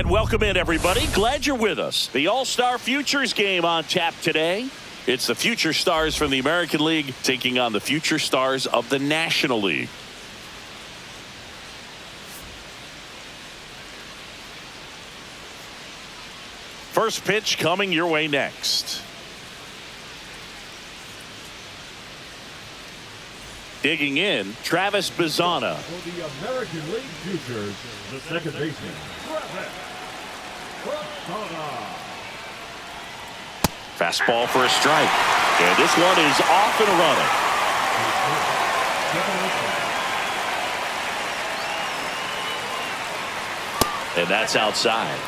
And welcome in, everybody. Glad you're with us. The All-Star Futures game on tap today. It's the Future Stars from the American League taking on the Future Stars of the National League. First pitch coming your way next. Digging in, Travis Bazzana. For the American League Futures, the second baseman, Travis Bazzana. Fastball for a strike. And this one is off and running. And that's outside.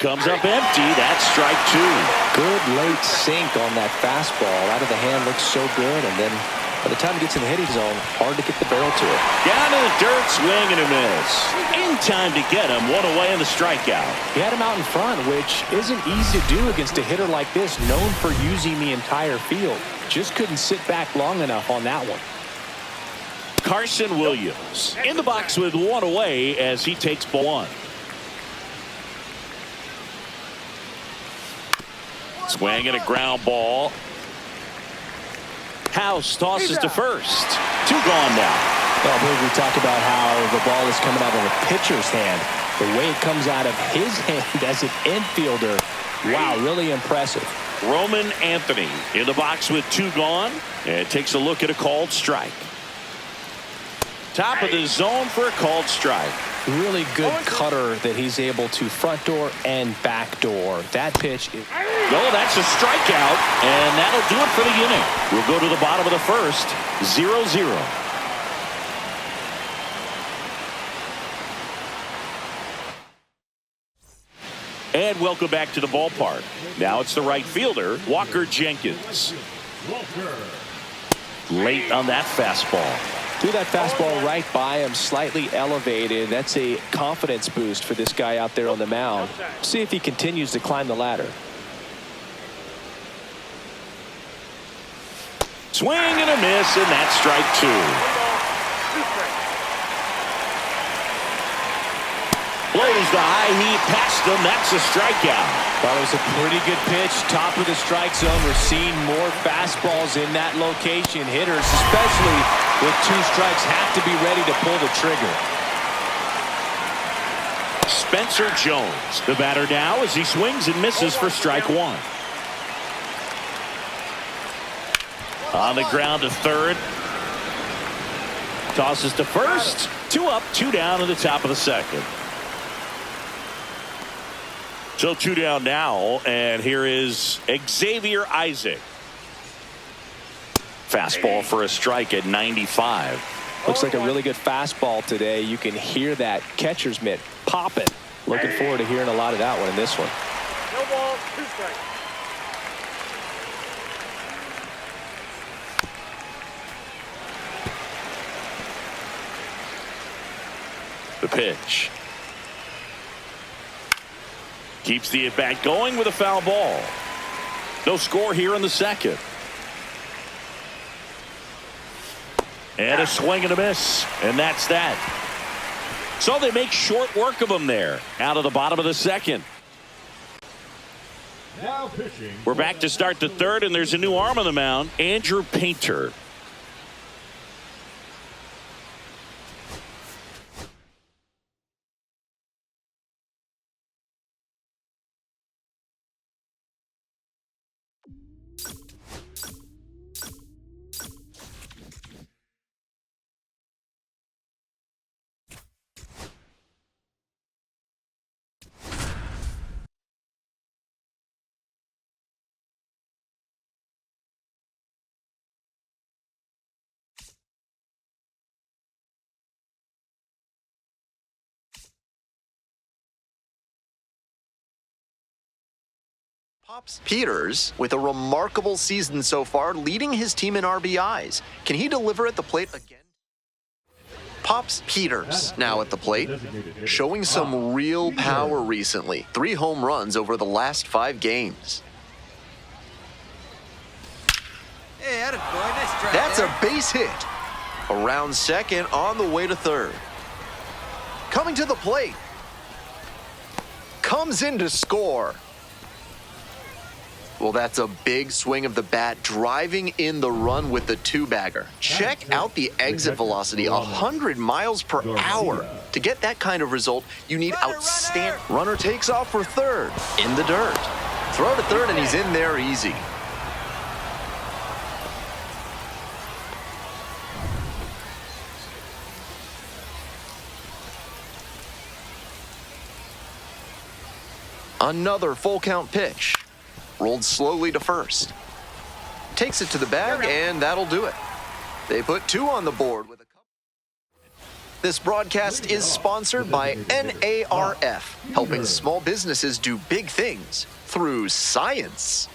Comes up empty. That's strike two. Good late sink on that fastball. Out of the hand, looks so good. And then by the time it gets in the hitting zone, hard to get the barrel to it. Down to the dirt, swing and a miss. In time to get him. One away in the strikeout. He had him out in front, which isn't easy to do against a hitter like this, known for using the entire field. Just couldn't sit back long enough on that one. Carson Williams in the box with one away as he takes ball one. Swing and a ground ball. House tosses to first. Two gone now. Well, I believe we talked about how the ball is coming out of the pitcher's hand. The way it comes out of his hand as an infielder. Wow, really impressive. Roman Anthony in the box with two gone. And takes a look at a called strike. Top of the zone for a called strike. Really good cutter that he's able to front door and back door. That pitch. No, that's a strikeout, and that'll do it for the inning. We'll go to the bottom of the first, 0-0. And welcome back to the ballpark. Now it's the right fielder, Walker Jenkins. Late on that fastball. Threw that fastball right by him, slightly elevated. That's a confidence boost for this guy out there on the mound. See if he continues to climb the ladder. Swing and a miss, and that's strike two. Blows the high heat past him. That's a strikeout. Well, it was a pretty good pitch. Top of the strike zone. We're seeing more fastballs in that location. Hitters, especially with two strikes, have to be ready to pull the trigger. Spencer Jones, the batter now as he swings and misses for strike one. On the ground to third. Tosses to first. Two up, two down in the top of the second. So two down now, and here is Xavier Isaac. Fastball for a strike at 95. Looks like a really good fastball today. You can hear that catcher's mitt popping. Looking forward to hearing a lot of that one in this one. No ball, two strikes. The pitch. Keeps the at-bat going with a foul ball. No score here in the second. And a swing and a miss. And that's that. So they make short work of him there. Out of the bottom of the second. Now pitching. We're back to start the third, and there's a new arm on the mound. Andrew Painter. Pops Peters with a remarkable season so far, leading his team in RBIs. Can he deliver at the plate again? Pops Peters now at the plate, showing some real power recently. 3 home runs over the last 5 games. Hey, atta boy, nice try. That's there. a base hit. Around second, on the way to third. Coming to the plate. Comes in to score. Well, that's a big swing of the bat, driving in the run with the two-bagger. Check out the exit velocity, 100 miles per hour. To get that kind of result, you need outstanding. Runner takes off for third, in the dirt. Throw to third, and he's in there easy. Another full count pitch. Rolled slowly to first. Takes it to the bag, and that'll do it. They put two on the board with a couple. This broadcast is sponsored by NARF, helping small businesses do big things through science.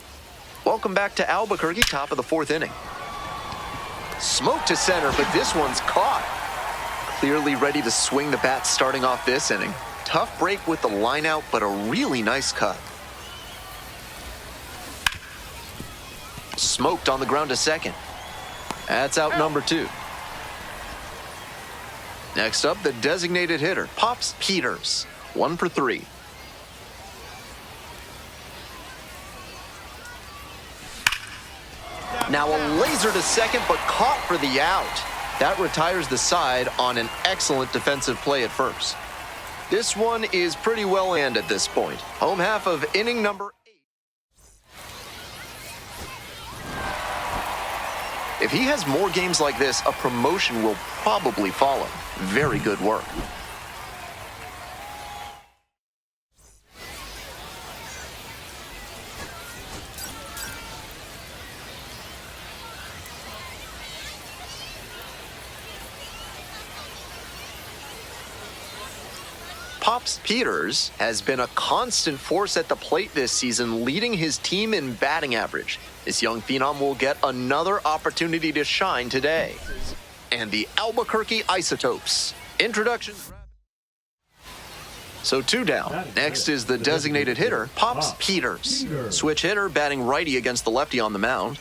Welcome back to Albuquerque, top of the fourth inning. Smoke to center, but this one's caught. Clearly ready to swing the bat starting off this inning. Tough break with the line out, but a really nice cut. Smoked on the ground to second. That's out number two. Next up, the designated hitter, Pops Peters. 1 for 3. Now a laser to second, but caught for the out. That retires the side on an excellent defensive play at first. This one is pretty well in at this point. Home half of inning number 8. If he has more games like this, a promotion will probably follow. Very good work. Pops Peters has been a constant force at the plate this season, leading his team in batting average. This young phenom will get another opportunity to shine today. And the Albuquerque Isotopes. Introduction. So 2 down. Next is the designated hitter, Pops Peters. Switch hitter, batting righty against the lefty on the mound.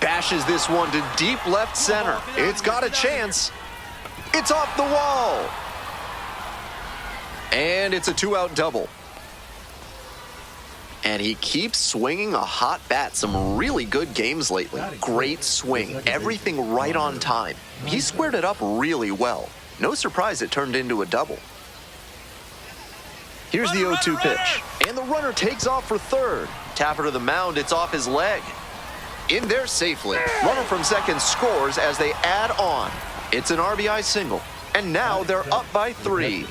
Bashes this one to deep left center. It's got a chance. It's off the wall. And it's a 2-out double. And he keeps swinging a hot bat. Some really good games lately. Great swing. Everything right on time. He squared it up really well. No surprise it turned into a double. Here's the 0-2 pitch. And the runner takes off for third. Tapper to the mound. It's off his leg. In there safely. Runner from second scores as they add on. It's an RBI single. And now they're up by 3.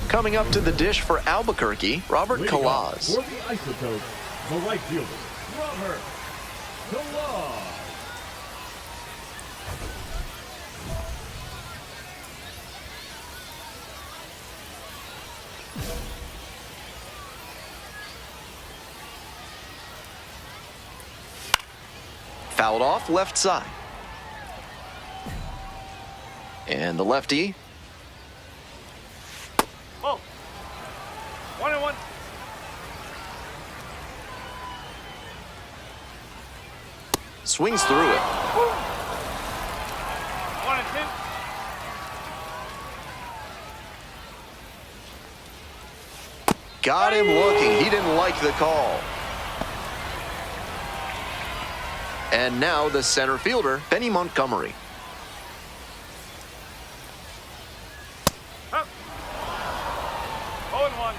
Coming up to the dish for Albuquerque, Robert Calaz. For the Isotopes, the right fielder, Robert Calaz. Fouled off left side. And the lefty. Oh. 1-1. Swings through it. 1-2. Got him looking. He didn't like the call. And now the center fielder, Benny Montgomery. Up. 0-1.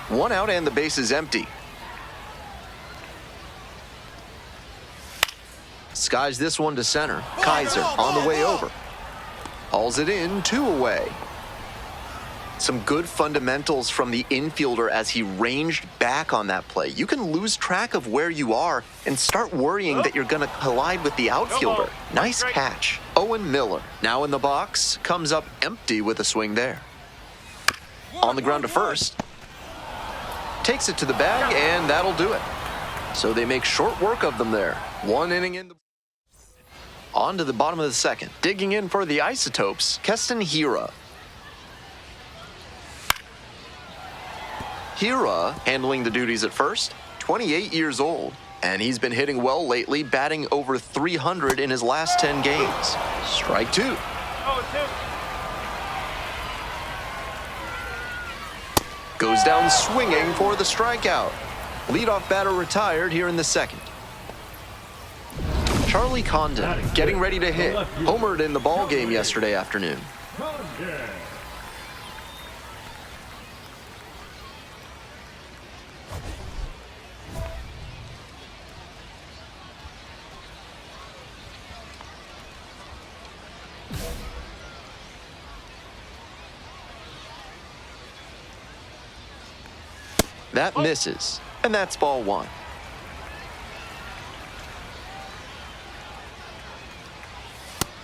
1 out and the base is empty. Skies this one to center. Kaiser on the way over. Hauls it in, 2 away. Some good fundamentals from the infielder as he ranged back on that play. You can lose track of where you are and start worrying that you're going to collide with the outfielder. Nice catch. Owen Miller, now in the box, comes up empty with a swing there. On the ground to first. Takes it to the bag, and that'll do it. So they make short work of them there. 1 inning in the... On to the bottom of the second. Digging in for the Isotopes, Keston Hiura. Hiura handling the duties at first, 28 years old. And he's been hitting well lately, batting over 300 in his last 10 games. Strike two. Oh, two. Goes down swinging for the strikeout. Leadoff batter retired here in the second. Charlie Condon getting ready to hit. Homered in the ball game yesterday afternoon. Condon. That misses, and that's ball one.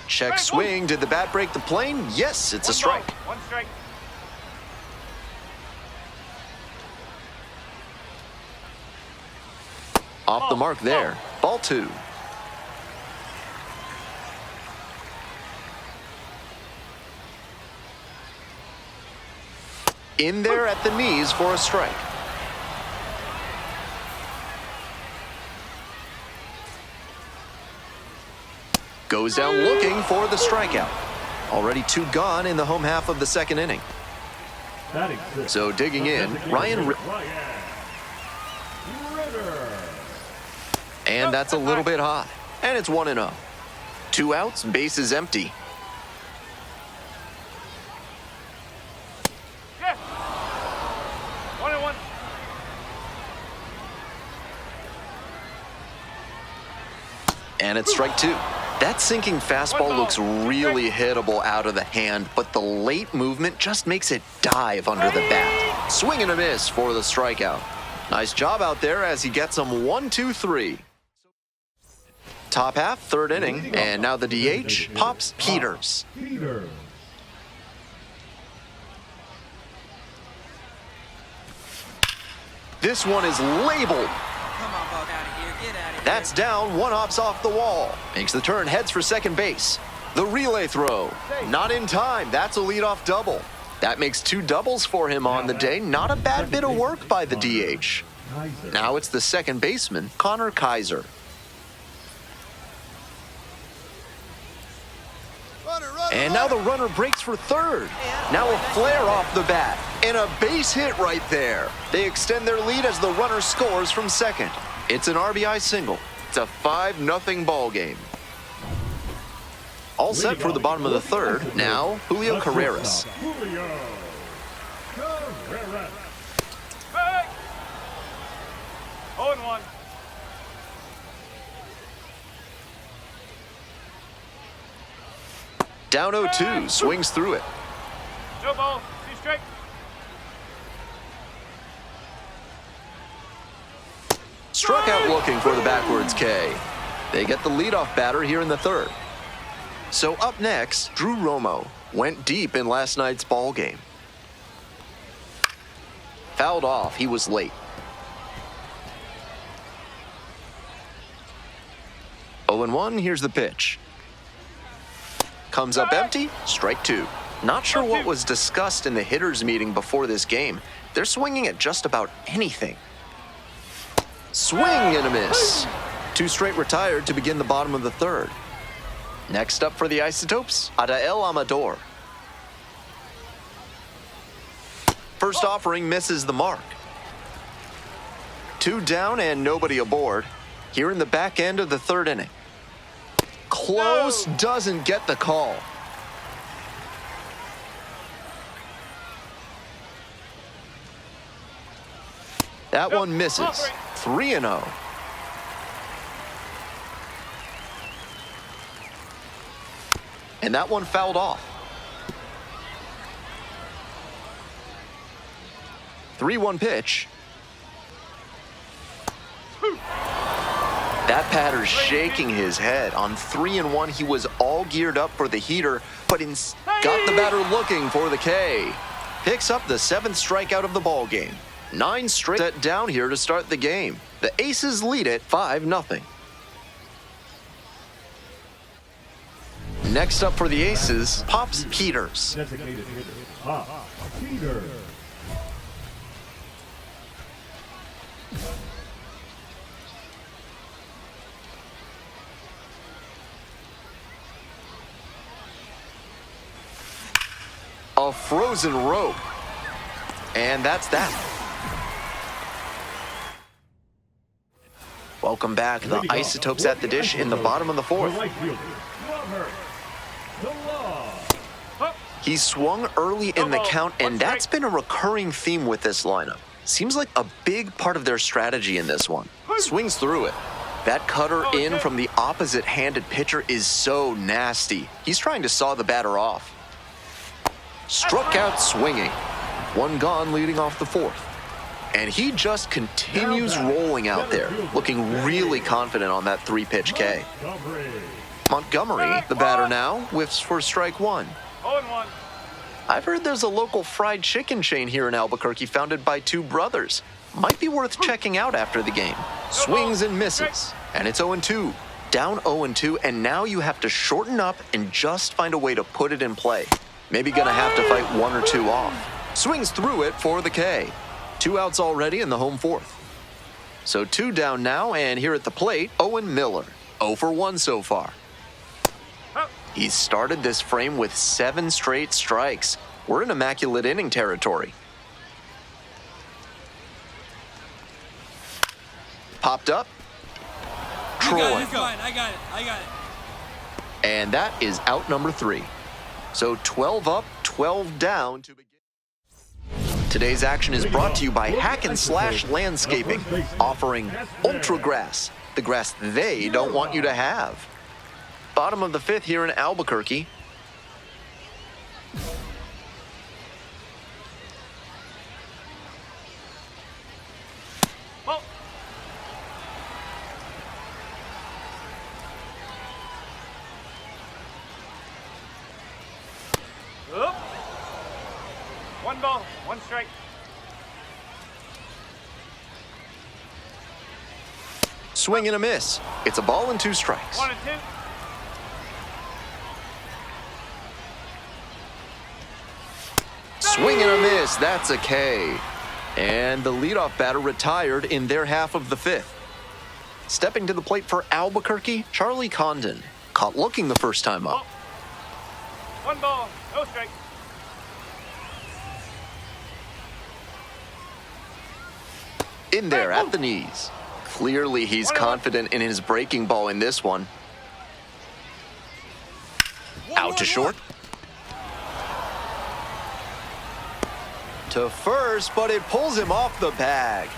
Check swing. Did the bat break the plane? Yes, it's a strike. One strike. Off the mark there. Ball two. In there at the knees for a strike. Goes down looking for the strikeout. Already two gone in the home half of the second inning. Batting six. So digging in, Ryan. And that's a little bit high. And it's 1-0. 2 outs, bases empty. Yeah. 1-1. And it's strike two. That sinking fastball looks really hittable out of the hand, but the late movement just makes it dive under the bat. Swing and a miss for the strikeout. Nice job out there as he gets him 1-2-3. Top half, third inning, and now the DH, Pops Peters. Peters. This one is labeled. Come on, bug, out of here. Get out of here. That's down, one hops off the wall. Makes the turn, heads for second base. The relay throw, not in time. That's a leadoff double. That makes 2 doubles for him on the day. Not a bad bit of work by the DH. Now it's the second baseman, Connor Kaiser. And now the runner breaks for third. Now a flare off the bat. And a base hit right there. They extend their lead as the runner scores from second. It's an RBI single. It's a 5-0 ball game. All set for the bottom of the third. Now, Julio Carreras. Julio Carreras. Hey! 0-1. Down 0-2, swings through it. No ball. 2 strike. Struck out looking for the backwards K. They get the leadoff batter here in the third. So up next, Drew Romo went deep in last night's ball game. Fouled off, he was late. 0-1, here's the pitch. Comes up empty, strike two. Not sure what was discussed in the hitters meeting before this game. They're swinging at just about anything. Swing and a miss. 2 straight retired to begin the bottom of the third. Next up for the Isotopes, Adael Amador. First offering misses the mark. 2 down and nobody aboard. Here in the back end of the third inning. Close, doesn't get the call. That one misses. 3-0. And that one fouled off. 3-1 pitch. That batter's shaking his head. On 3-1, he was all geared up for the heater, but got the batter looking for the K. Picks up the 7th strikeout of the ball game. 9 straight set down here to start the game. The Aces lead it 5-0. Next up for the Aces, Pops Peters. Designated hitter, Pops Peters. frozen rope. And that's that. Welcome back. The Isotopes at the dish in the bottom of the fourth. He swung early in the count, and that's been a recurring theme with this lineup. Seems like a big part of their strategy in this one. Swings through it. That cutter in from the opposite-handed pitcher is so nasty. He's trying to saw the batter off. Struck out swinging. One gone leading off the fourth. And he just continues rolling out there, looking really confident on that 3-pitch K. Montgomery, the batter now, whiffs for strike one. 0-1. I've heard there's a local fried chicken chain here in Albuquerque founded by two brothers. Might be worth checking out after the game. Swings and misses, and it's 0-2. Down 0-2, and now you have to shorten up and just find a way to put it in play. Maybe gonna have to fight one or two off. Swings through it for the K. 2 outs already in the home fourth. So 2 down now, and here at the plate, Owen Miller. 0 for 1 so far. He's started this frame with 7 straight strikes. We're in immaculate inning territory. Popped up. Troy. I got it. And that is out number 3. So 12 up, 12 down to begin. Today's action is brought to you by Hack and Slash Landscaping, offering Ultra Grass, the grass they don't want you to have. Bottom of the 5th here in Albuquerque. Ball. Up. 1 ball, 1 strike. Swing and a miss. It's a ball and 2 strikes. 1-2. Swing and a miss. That's a K. And the leadoff batter retired in their half of the 5th. Stepping to the plate for Albuquerque, Charlie Condon. Caught looking the first time up. 1 ball, no strike. In there at the knees. Clearly he's confident in his breaking ball in this one. Out to short. To first, but it pulls him off the bag.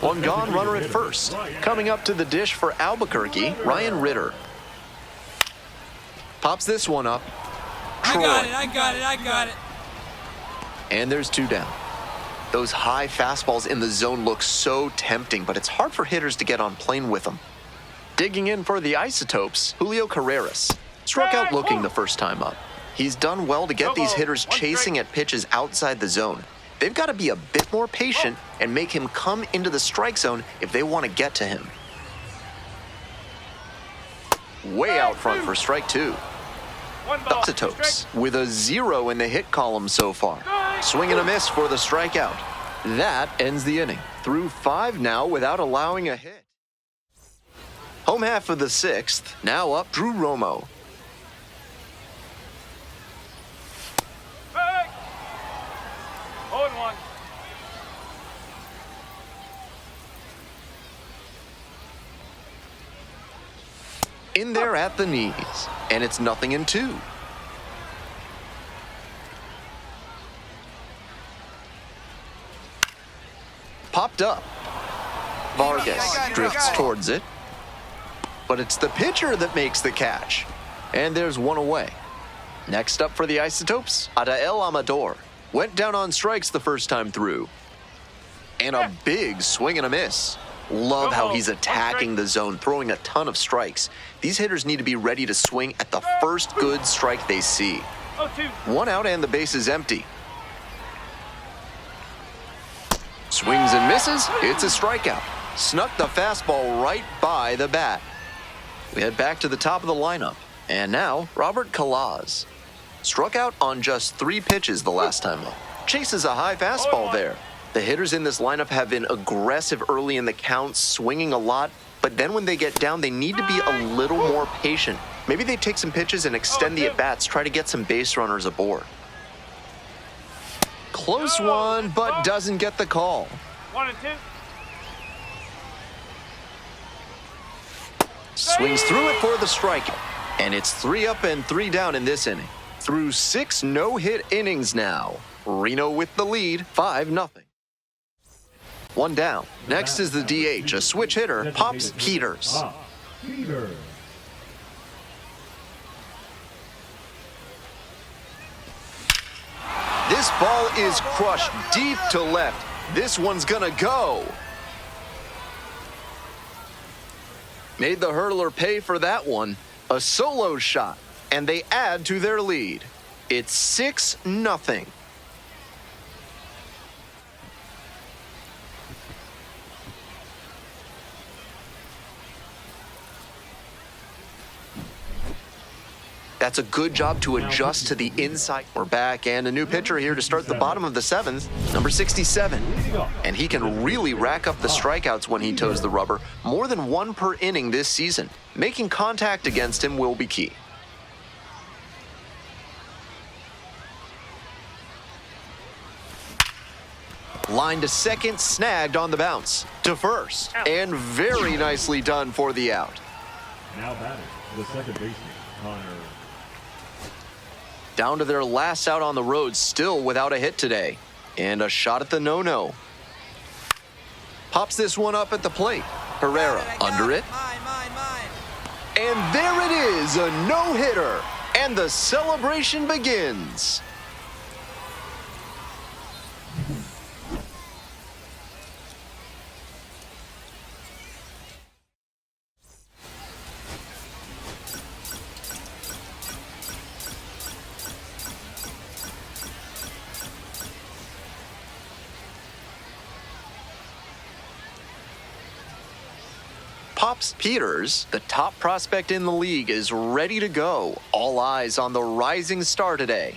One gone, runner at first. Coming up to the dish for Albuquerque, Ryan Ritter. Pops this one up. Troy. I got it. And there's 2 down. Those high fastballs in the zone look so tempting, but it's hard for hitters to get on plane with them. Digging in for the Isotopes, Julio Carreras. Struck out looking the first time up. He's done well to get these hitters chasing at pitches outside the zone. They've got to be a bit more patient and make him come into the strike zone if they want to get to him. Way out front for strike 2. Isotopes with a 0 in the hit column so far. Swing and a miss for the strikeout. That ends the inning. Through 5 now without allowing a hit. Home half of the 6th. Now up Drew Romo. Hey! 0-1. In there at the knees. And it's 0-2. Popped up. Vargas drifts towards it. But it's the pitcher that makes the catch. And there's 1 away. Next up for the Isotopes, Adael Amador. Went down on strikes the first time through. And a big swing and a miss. Love how he's attacking the zone, throwing a ton of strikes. These hitters need to be ready to swing at the first good strike they see. 0-2. 1 out and the base is empty. Swings and misses. It's a strikeout. Snuck the fastball right by the bat. We head back to the top of the lineup. And now, Robert Calaz. Struck out on just 3 pitches the last time up. Chases a high fastball there. The hitters in this lineup have been aggressive early in the count, swinging a lot. But then when they get down, they need to be a little more patient. Maybe they take some pitches and extend the at-bats, try to get some base runners aboard. Close one, but doesn't get the call. 1 and 2. Swings through it for the strikeout. And it's 3 up and 3 down in this inning. Through 6 no-hit innings now. Reno with the lead, 5-0. 1 down. Next is the DH, a switch hitter, Pops Peters. Peters. This ball is crushed deep to left. This one's gonna go. Made the hurdler pay for that one. A solo shot, and they add to their lead. It's 6-0. That's a good job to adjust to the inside. We're back, and a new pitcher here to start the bottom of the 7th, number 67. And he can really rack up the strikeouts when he toes the rubber, more than 1 per inning this season. Making contact against him will be key. Line to second, snagged on the bounce. To first, and very nicely done for the out. Now batting, the second baseman, Connor. Down to their last out on the road, still without a hit today. And a shot at the no-no. Pops this one up at the plate. Herrera under it. Mine. And there it is, a no-hitter. And the celebration begins. Pops Peters, the top prospect in the league, is ready to go. All eyes on the rising star today.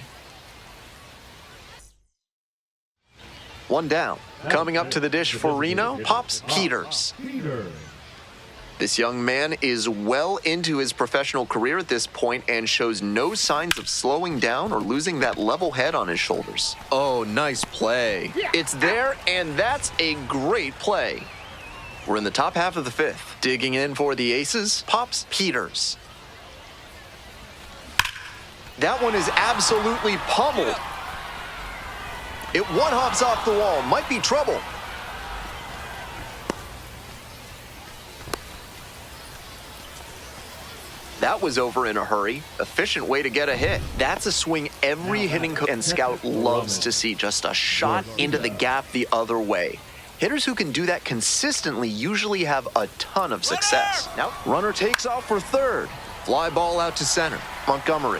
1 down. Coming up to the dish for Reno, Pops Peters. This young man is well into his professional career at this point and shows no signs of slowing down or losing that level head on his shoulders. Oh, nice play. It's there, and that's a great play. We're in the top half of the 5th. Digging in for the aces, Pops Peters. That one is absolutely pummeled. It one-hops off the wall. Might be trouble. That was over in a hurry. Efficient way to get a hit. That's a swing every hitting coach and scout loves to see. Just a shot into the gap the other way. Hitters who can do that consistently usually have a ton of success. Now, runner takes off for third. Fly ball out to center. Montgomery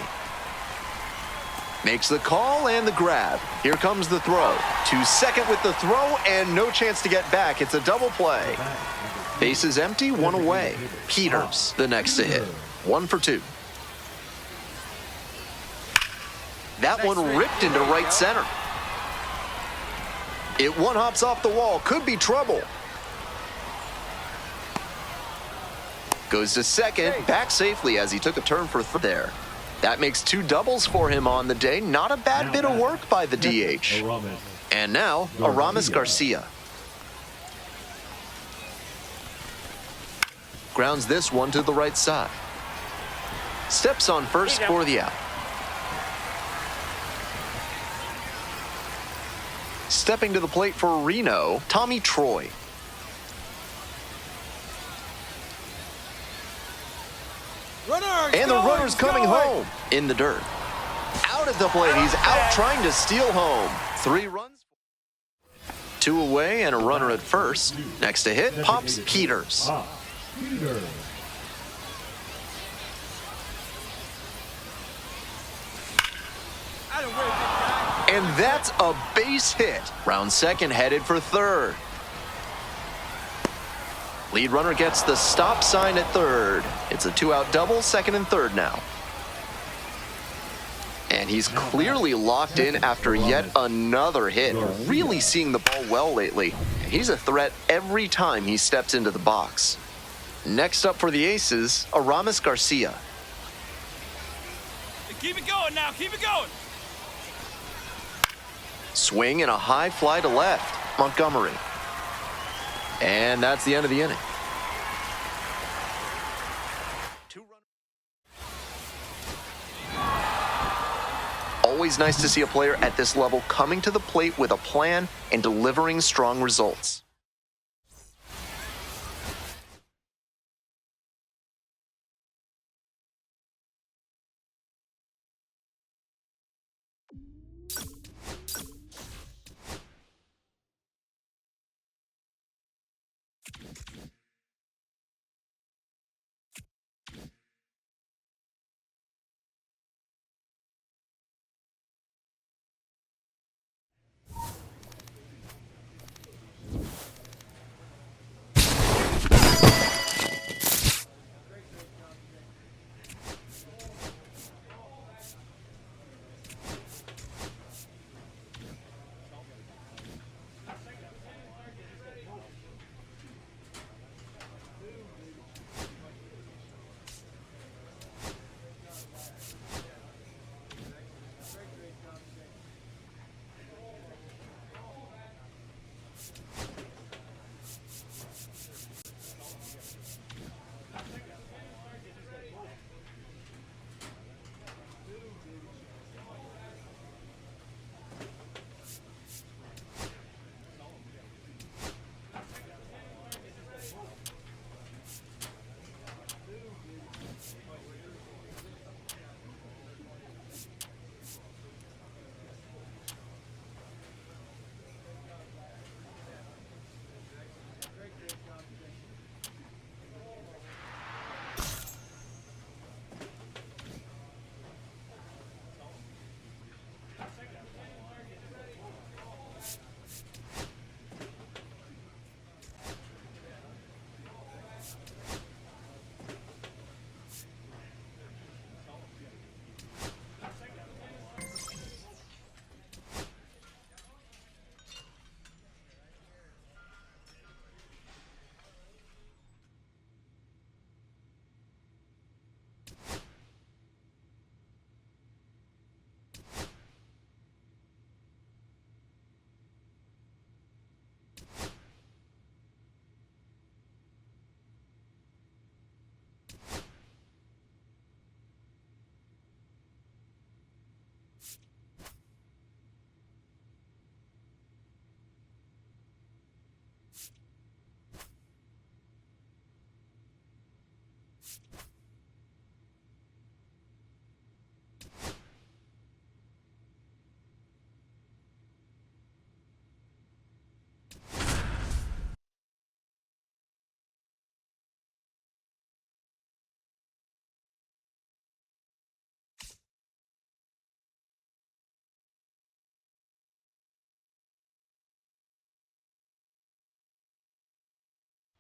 makes the call and the grab. Here comes the throw. To second with the throw and no chance to get back. It's a double play. Base is empty, 1 away. Peters, the next to hit. 1 for 2. That one ripped into right center. It one-hops off the wall. Could be trouble. Goes to second. Back safely as he took a turn for third there. That makes 2 doubles for him on the day. Not a bad bit of work by the DH. And now, Aramis Garcia. Grounds this one to the right side. Steps on first for the out. Stepping to the plate for Reno, Tommy Troy. And the runner's coming home in the dirt. Out at the plate, he's out trying to steal home. 3 runs. 2 away and a runner at first. Next to hit, Pops Peters. And that's a base hit. Round second headed for third. Lead runner gets the stop sign at third. It's a 2-out double, second and third now. And he's clearly locked in after yet another hit. Really seeing the ball well lately. He's a threat every time he steps into the box. Next up for the Aces, Aramis Garcia. Keep it going now. Keep it going. Swing and a high fly to left. Montgomery. And that's the end of the inning. Always nice to see a player at this level coming to the plate with a plan and delivering strong results.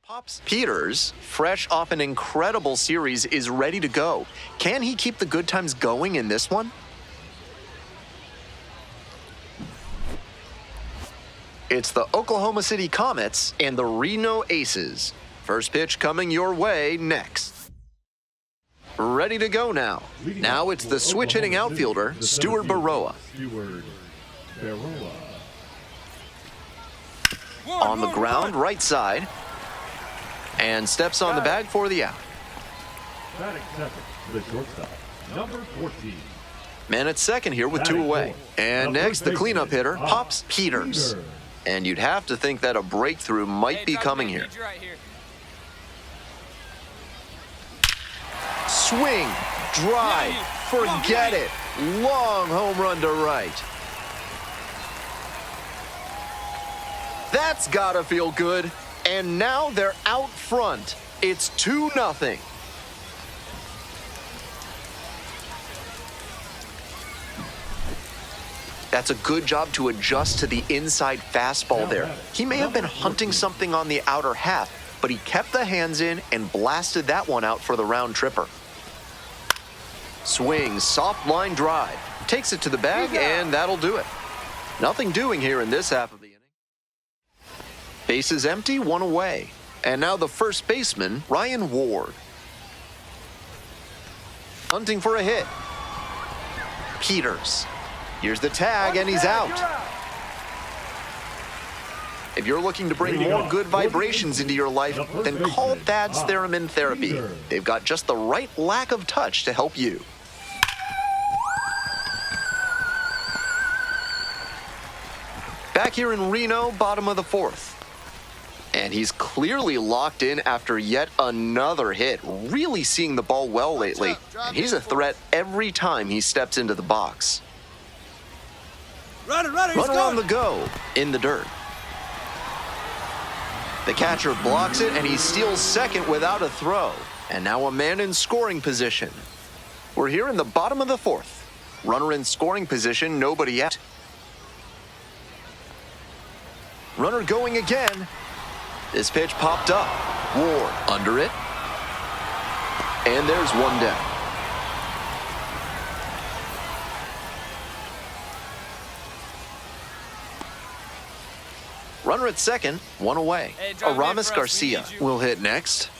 Pops Peters, fresh off an incredible series, is ready to go. Can he keep the good times going in this one? It's the Oklahoma City Comets and the Reno Aces. First pitch coming your way next. Ready to go now. Now it's the switch-hitting outfielder, Stuart Baroa. On the ground, right side. And steps on the bag for the out. Batting second for the shortstop, number 14. Man at second here with two away. And next, the cleanup hitter, Pops Peters. And you'd have to think that a breakthrough might be coming here. Swing, drive, forget it. Long home run to right. That's gotta feel good. And now they're out front. It's 2-0. That's a good job to adjust to the inside fastball there. He may have been hunting something on the outer half, but he kept the hands in and blasted that one out for the round tripper. Swing, soft line drive. Takes it to the bag, and that'll do it. Nothing doing here in this half of the inning. Bases empty, one away. And now the first baseman, Ryan Ward. Hunting for a hit. Peters. Here's the tag, and he's out. If you're looking to bring more good vibrations into your life, then call Thad's Theremin Therapy. They've got just the right lack of touch to help you. Back here in Reno, bottom of the fourth. And he's clearly locked in after yet another hit, really seeing the ball well lately. And he's a threat every time he steps into the box. Runner, Runner on the go, in the dirt. The catcher blocks it, and he steals second without a throw. And now a man in scoring position. We're here in the bottom of the fourth. Runner in scoring position, nobody out. Runner going again. This pitch popped up. Ward under it. And there's one down. Runner at second, one away. Hey, drive in Aramis for us. We Garcia need you. will hit next.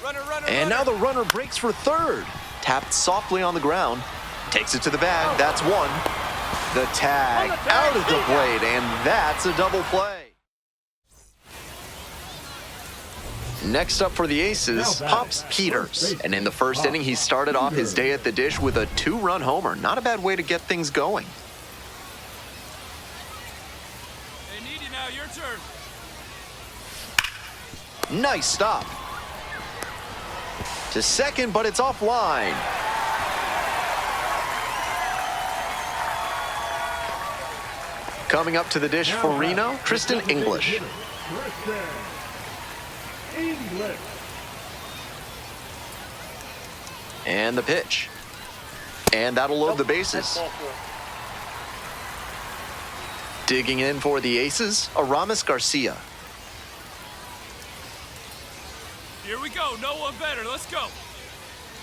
Runner, And now the runner breaks for third. Tapped softly on the ground. Takes it to the bag. That's one. The tag out at the plate, and that's a double play. Next up for the Aces, Pops Peters. And in the first inning, he started off his day at the dish with a 2-run homer. Not a bad way to get things going. They need you now. Your turn. Nice stop. To second, but it's offline. Coming up to the dish for Reno, Tristan English. And the pitch. And that'll load the bases. Digging in for the Aces, Aramis Garcia. Here we go. No one better. Let's go.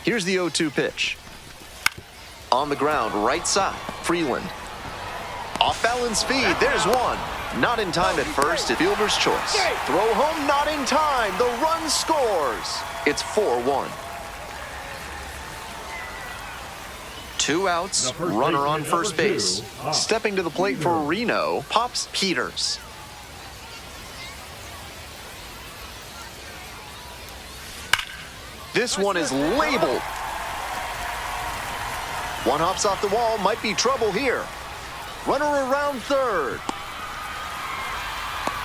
Here's the 0-2 pitch. On the ground, right side, Freeland. Off-balance speed, there's one. Not in time at first, at fielder's choice. Throw home, not in time. The run scores. It's 4-1. 2 outs, runner on first base. Stepping to the plate for Reno, Pops Peters. This one is labeled. One hops off the wall, might be trouble here. Runner around third.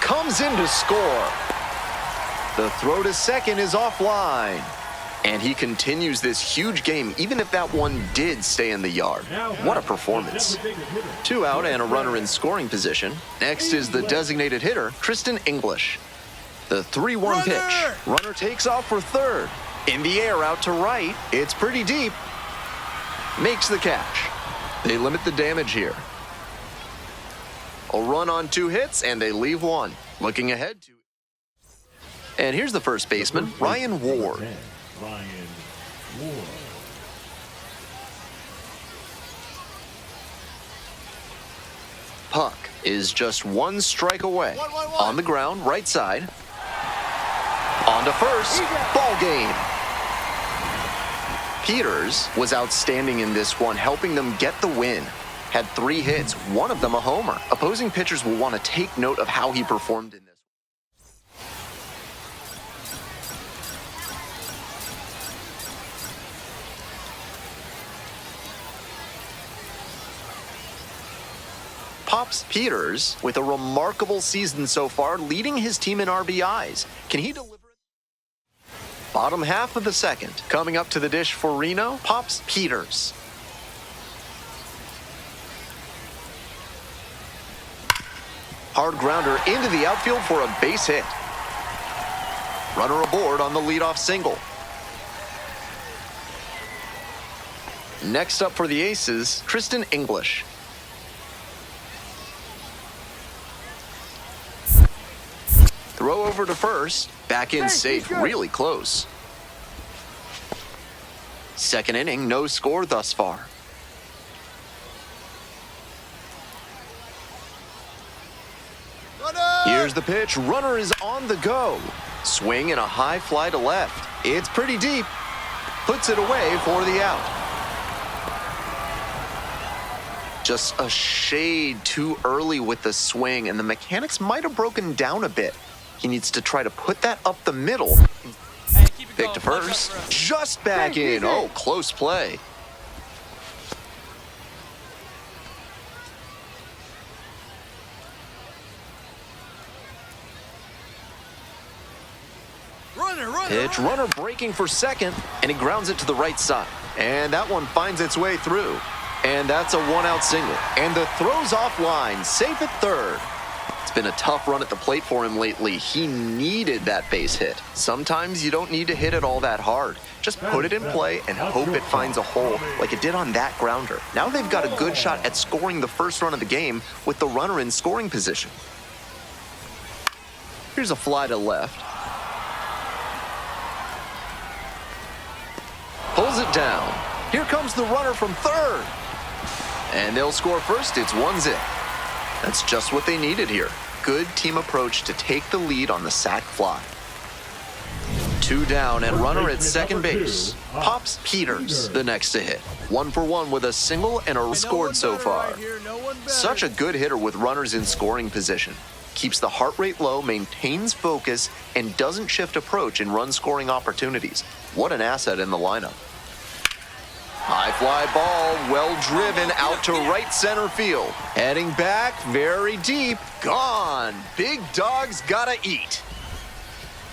Comes in to score. The throw to second is offline. And he continues this huge game, even if that one did stay in the yard. What a performance. 2 out and a runner in scoring position. Next is the designated hitter, Tristan English. The 3-1 pitch. Runner takes off for third. In the air out to right. It's pretty deep. Makes the catch. They limit the damage here. A run on 2 hits, and they leave one. Looking ahead to... And here's the first baseman, Ryan Ward. Puck is just 1 strike away. On the ground, right side. On to first. Ball game. Peters was outstanding in this one, helping them get the win. Had 3 hits, one of them a homer. Opposing pitchers will want to take note of how he performed in this. Pops Peters with a remarkable season so far, leading his team in RBIs. Can he deliver it? Bottom half of the second. Coming up to the dish for Reno, Pops Peters. Hard grounder into the outfield for a base hit. Runner aboard on the leadoff single. Next up for the Aces, Tristan English. Throw over to first. Back in safe, really close. Second inning, no score thus far. Here's the pitch. Runner is on the go. Swing and a high fly to left. It's pretty deep. puts it away for the out. Just a shade too early with the swing, and the mechanics might have broken down a bit. He needs to try to put that up the middle. Hey, keep it Pick going. to Punch up first. for us. Just back in. Oh, close play. Pitch, runner breaking for second, and he grounds it to the right side. And that one finds its way through. And that's a one-out single. And the throw's offline, safe at third. It's been a tough run at the plate for him lately. He needed that base hit. Sometimes you don't need to hit it all that hard. Just put it in play and hope it finds a hole like it did on that grounder. Now they've got a good shot at scoring the first run of the game with the runner in scoring position. Here's a fly to left. Pulls it down. Here comes the runner from third. And they'll score first. It's 1-0. That's just what they needed here. Good team approach to take the lead on the sac fly. 2 down and runner at second base. Pops Peters, the next to hit. 1 for 1 with a single and a scored so far. Such a good hitter with runners in scoring position. Keeps the heart rate low, maintains focus, and doesn't shift approach in run-scoring opportunities. What an asset in the lineup. High fly ball, well driven out to right center field. Heading back, very deep, gone. Big dog's gotta eat.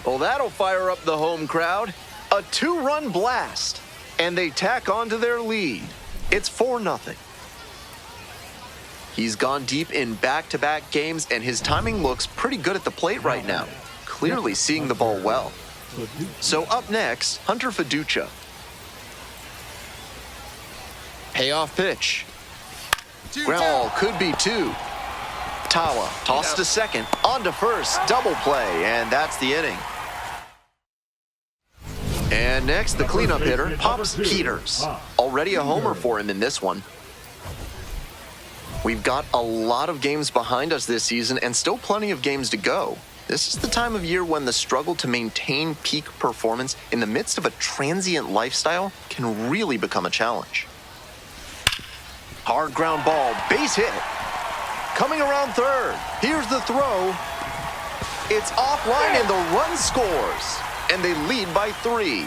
Well, that'll fire up the home crowd. A 2-run blast, and they tack on to their lead. It's 4-0. He's gone deep in back-to-back games, and his timing looks pretty good at the plate right now. Clearly seeing the ball well. So up next, Hunter Fiducia. Payoff pitch. Ground ball could be 2. Tawa tossed to second, on to first, double play, and that's the inning. And next, the cleanup hitter, Pops Peters. Already a homer for him in this one. We've got a lot of games behind us this season and still plenty of games to go. This is the time of year when the struggle to maintain peak performance in the midst of a transient lifestyle can really become a challenge. Hard ground ball, base hit. Coming around third. Here's the throw. It's offline and the run scores. And they lead by 3.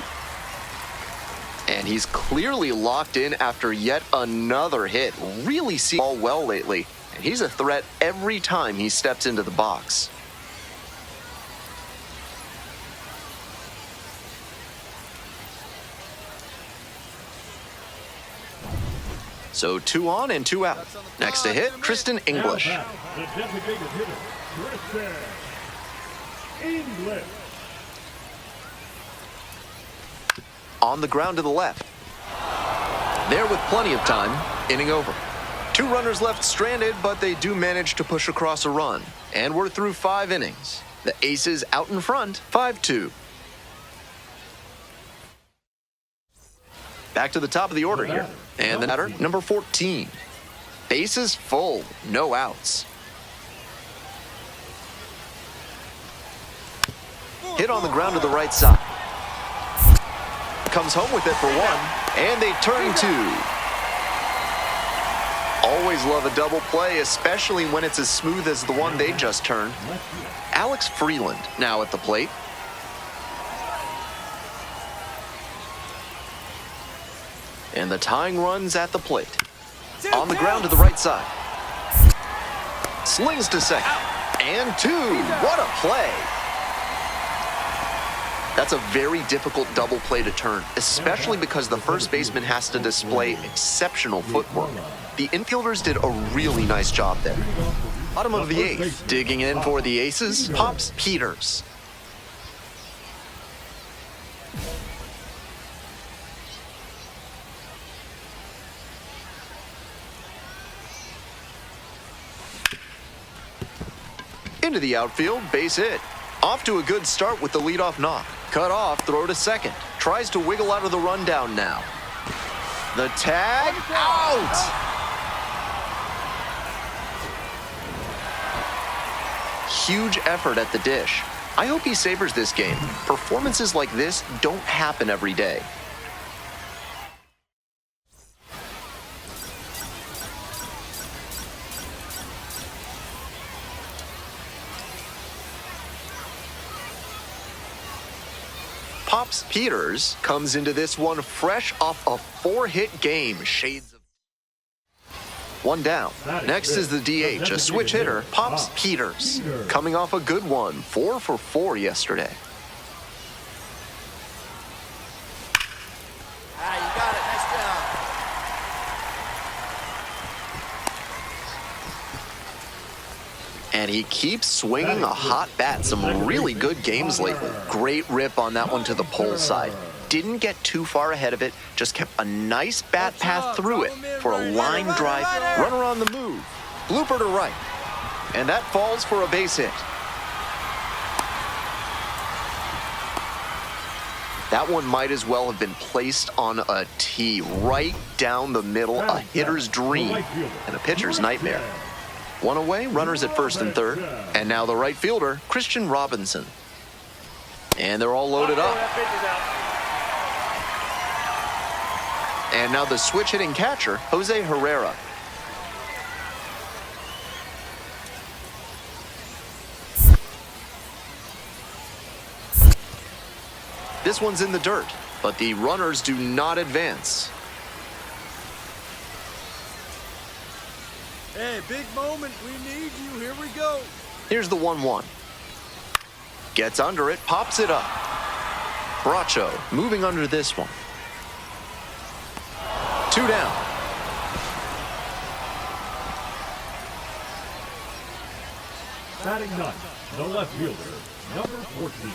And he's clearly locked in after yet another hit. Really seeing the ball well lately. And he's a threat every time he steps into the box. So 2 on and 2 out. Next to hit, Tristan English. The designated hitter, Tristan English. On the ground to the left. There with plenty of time, inning over. 2 runners left stranded, but they do manage to push across a run. And we're through 5 innings. The Aces out in front, 5-2. Back to the top of the order here. And the batter, number 14. Bases full, no outs. Hit on the ground to the right side. Comes home with it for 1, and they turn 2. Always love a double play, especially when it's as smooth as the one they just turned. Alex Freeland now at the plate. And the tying run's at the plate. On the ground to the right side. Slings to second. And 2. What a play. That's a very difficult double play to turn, especially because the first baseman has to display exceptional footwork. The infielders did a really nice job there. Bottom of the 8th. Digging in for the Aces, Pops Peters. Into the outfield, base hit. Off to a good start with the leadoff knock. Cut off, throw to second. Tries to wiggle out of the rundown now. The tag, out! Huge effort at the dish. I hope he savors this game. Performances like this don't happen every day. Pops Peters comes into this one fresh off a 4-hit game. Shades of one down. Next is the DH, a switch hitter, Pops Peters. Coming off a good one, 4 for 4 yesterday. You got it. Nice job. And he keeps swinging a hot bat. Some really good games lately. Great rip on that one to the pole side. Didn't get too far ahead of it, just kept a nice bat path through it for a line drive. Runner on the move. Blooper to right. And that falls for a base hit. That one might as well have been placed on a tee right down the middle, a hitter's dream and a pitcher's nightmare. One away, runners at first and third. And now the right fielder, Christian Robinson. And they're all loaded up. And now the switch hitting catcher, Jose Herrera. This one's in the dirt, but the runners do not advance. Hey, big moment. We need you. Here we go. Here's the 1-1. Gets under it, pops it up. Bracho moving under this one. 2 down. Batting ninth, the left fielder, number 14.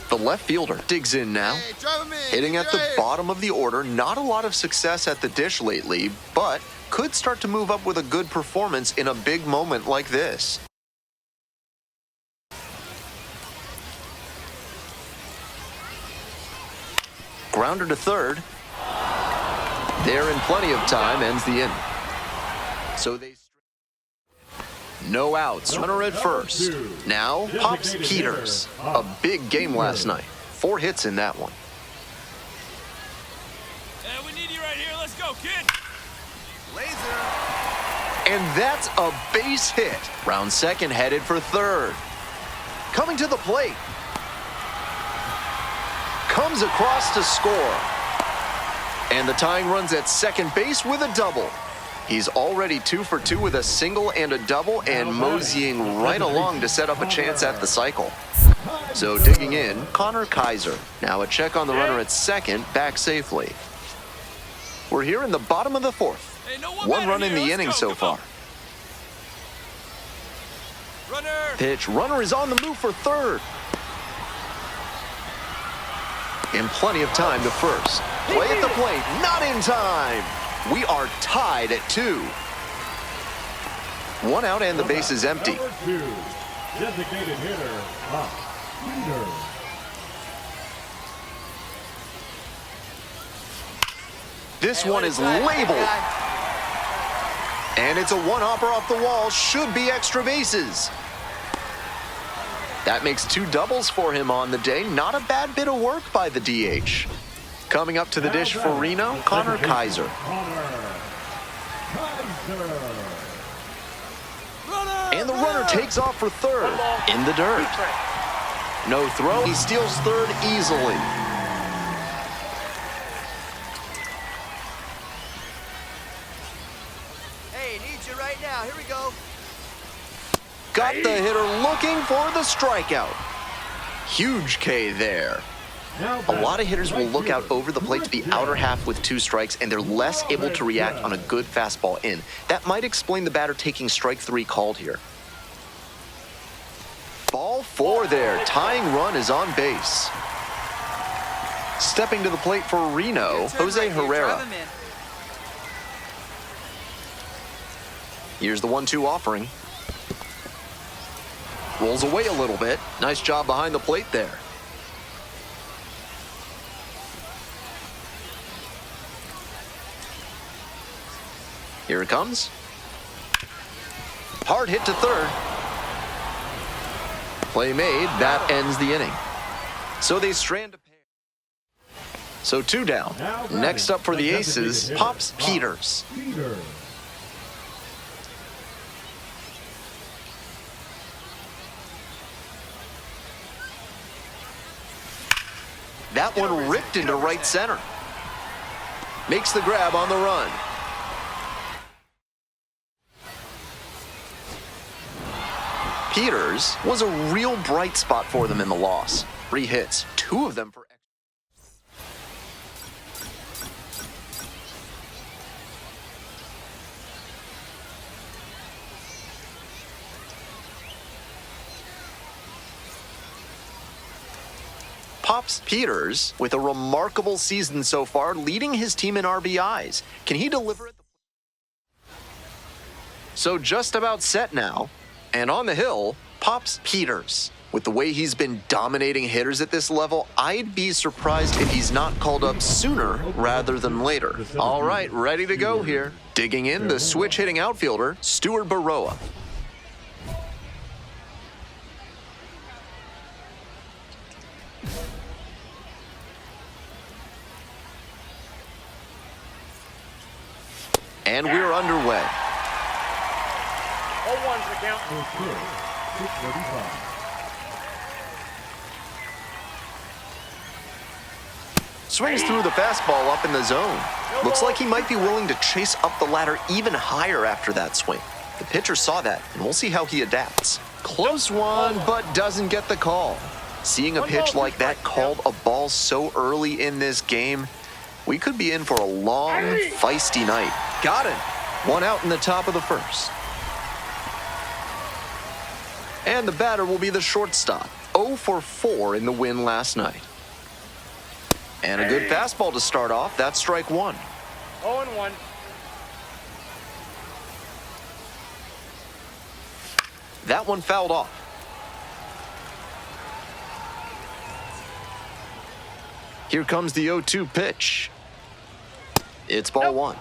The left fielder digs in now. Hey, drive him in. Hitting He's at the right. bottom of the order. Not a lot of success at the dish lately, but could start to move up with a good performance in a big moment like this. Grounder to third. There in plenty of time, ends the inning. So they... No outs, runner at first. Now, Pops Peters. A big game last night. 4 hits in that one. Hey, we need you right here. Let's go, kid. Laser. And that's a base hit. Round second headed for third. Coming to the plate. Comes across to score. And the tying run's at second base with a double. He's already 2 for 2 with a single and a double, and moseying right along to set up a chance at the cycle. So digging in, Connor Kaiser. Now a check on the runner at second, back safely. We're here in the bottom of the 4th. Hey, no 1 run in the Let's inning go. so Come far. on. Runner. Pitch, runner is on the move for third. And plenty of time to first. Play at the plate, not in time. We are tied at 2. 1 out and the base is empty. Number 2, designated hitter, Pops Peters. This one is labeled. And it's a one-hopper off the wall. Should be extra bases. That makes 2 doubles for him on the day. Not a bad bit of work by the DH. Coming up to the dish for Reno, Connor Kaiser. Connor Kaiser. And the runner takes off for third in the dirt. No throw. He steals third easily. Hey, need you right now. Here we go. Got the hitter looking for the strikeout. Huge K there. A lot of hitters will look out over the plate to the outer half with 2 strikes, and they're less able to react on a good fastball in. That might explain the batter taking strike 3 called here. Ball 4 there. Tying run is on base. Stepping to the plate for Reno, Jose Herrera. Here's the 1-2 offering. Rolls away a little bit. Nice job behind the plate there. Here it comes. Hard hit to third. Play made. That ends the inning. So they strand a pair. So 2 down. Next up for the Aces, Pops Peters. Peters. That one ripped into right center. Makes the grab on the run. Peters was a real bright spot for them in the loss. 3 hits, 2 of them for Pops Peters with a remarkable season so far, leading his team in RBIs. Can he deliver it? So just about set now. And on the hill, Pops Peters. With the way he's been dominating hitters at this level, I'd be surprised if he's not called up sooner rather than later. All right, ready to go here. Digging in, the switch-hitting outfielder, Stuart Baroa. And we're underway. 0-1's the count. Okay, 6:35. Swings through the fastball up in the zone. Looks like he might be willing to chase up the ladder even higher after that swing. The pitcher saw that, and we'll see how he adapts. Close one, but doesn't get the call. Seeing a pitch like that called a ball so early in this game, we could be in for a long, feisty night. Got it. 1 out in the top of the first. And the batter will be the shortstop. 0 for 4 in the win last night. And a good fastball to start off. That's strike 1. 0-1. That one fouled off. Here comes the 0-2 pitch. It's ball 1.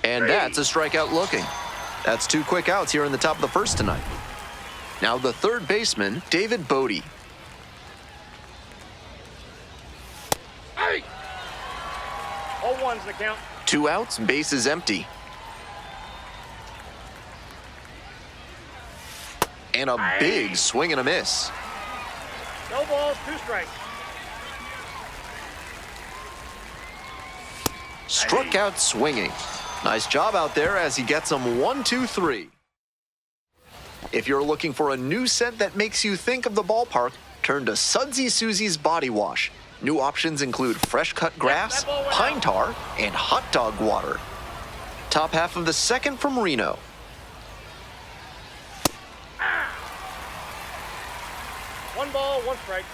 And that's a strikeout looking. That's 2 quick outs here in the top of the first tonight. Now the third baseman, David Bodie. Hey! 0-1's the count. 2 outs, base is empty. And a big swing and a miss. No balls, 2 strikes. Struck out swinging. Nice job out there as he gets them 1, 2, 3. If you're looking for a new scent that makes you think of the ballpark, turn to Sudsy Susie's Body Wash. New options include fresh cut grass, pine tar, and hot dog water. Top half of the second from Reno. One ball, 1 strike.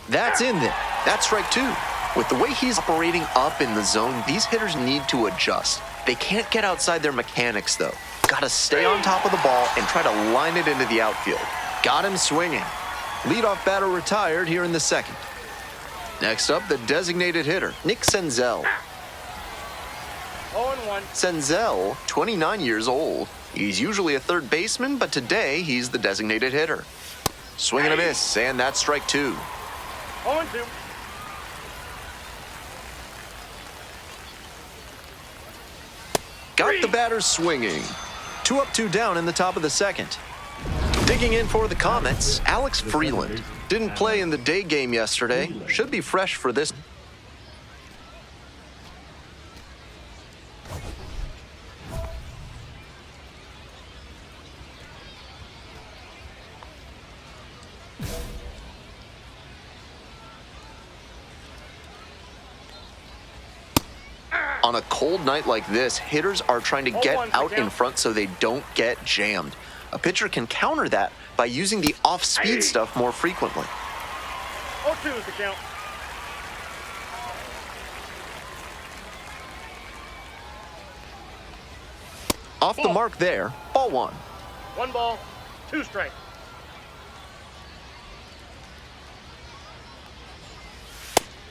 That's in there. That's strike 2. With the way he's operating up in the zone, these hitters need to adjust. They can't get outside their mechanics, though. Gotta stay on top of the ball and try to line it into the outfield. Got him swinging. Leadoff batter retired here in the second. Next up, the designated hitter, Nick Senzel. 0-1. Senzel, 29 years old. He's usually a third baseman, but today he's the designated hitter. Swing and a miss, and that's strike 2. 0-2. Got the batter swinging. 2 up, 2 down in the top of the second. Digging in for the Comets, Alex Freeland. Didn't play in the day game yesterday. Should be fresh for this. On a cold night like this, hitters are trying to get out in front so they don't get jammed. A pitcher can counter that by using the off-speed stuff more frequently. 0-2 is the count. Off the mark there, ball 1. 1 ball, 2 strikes.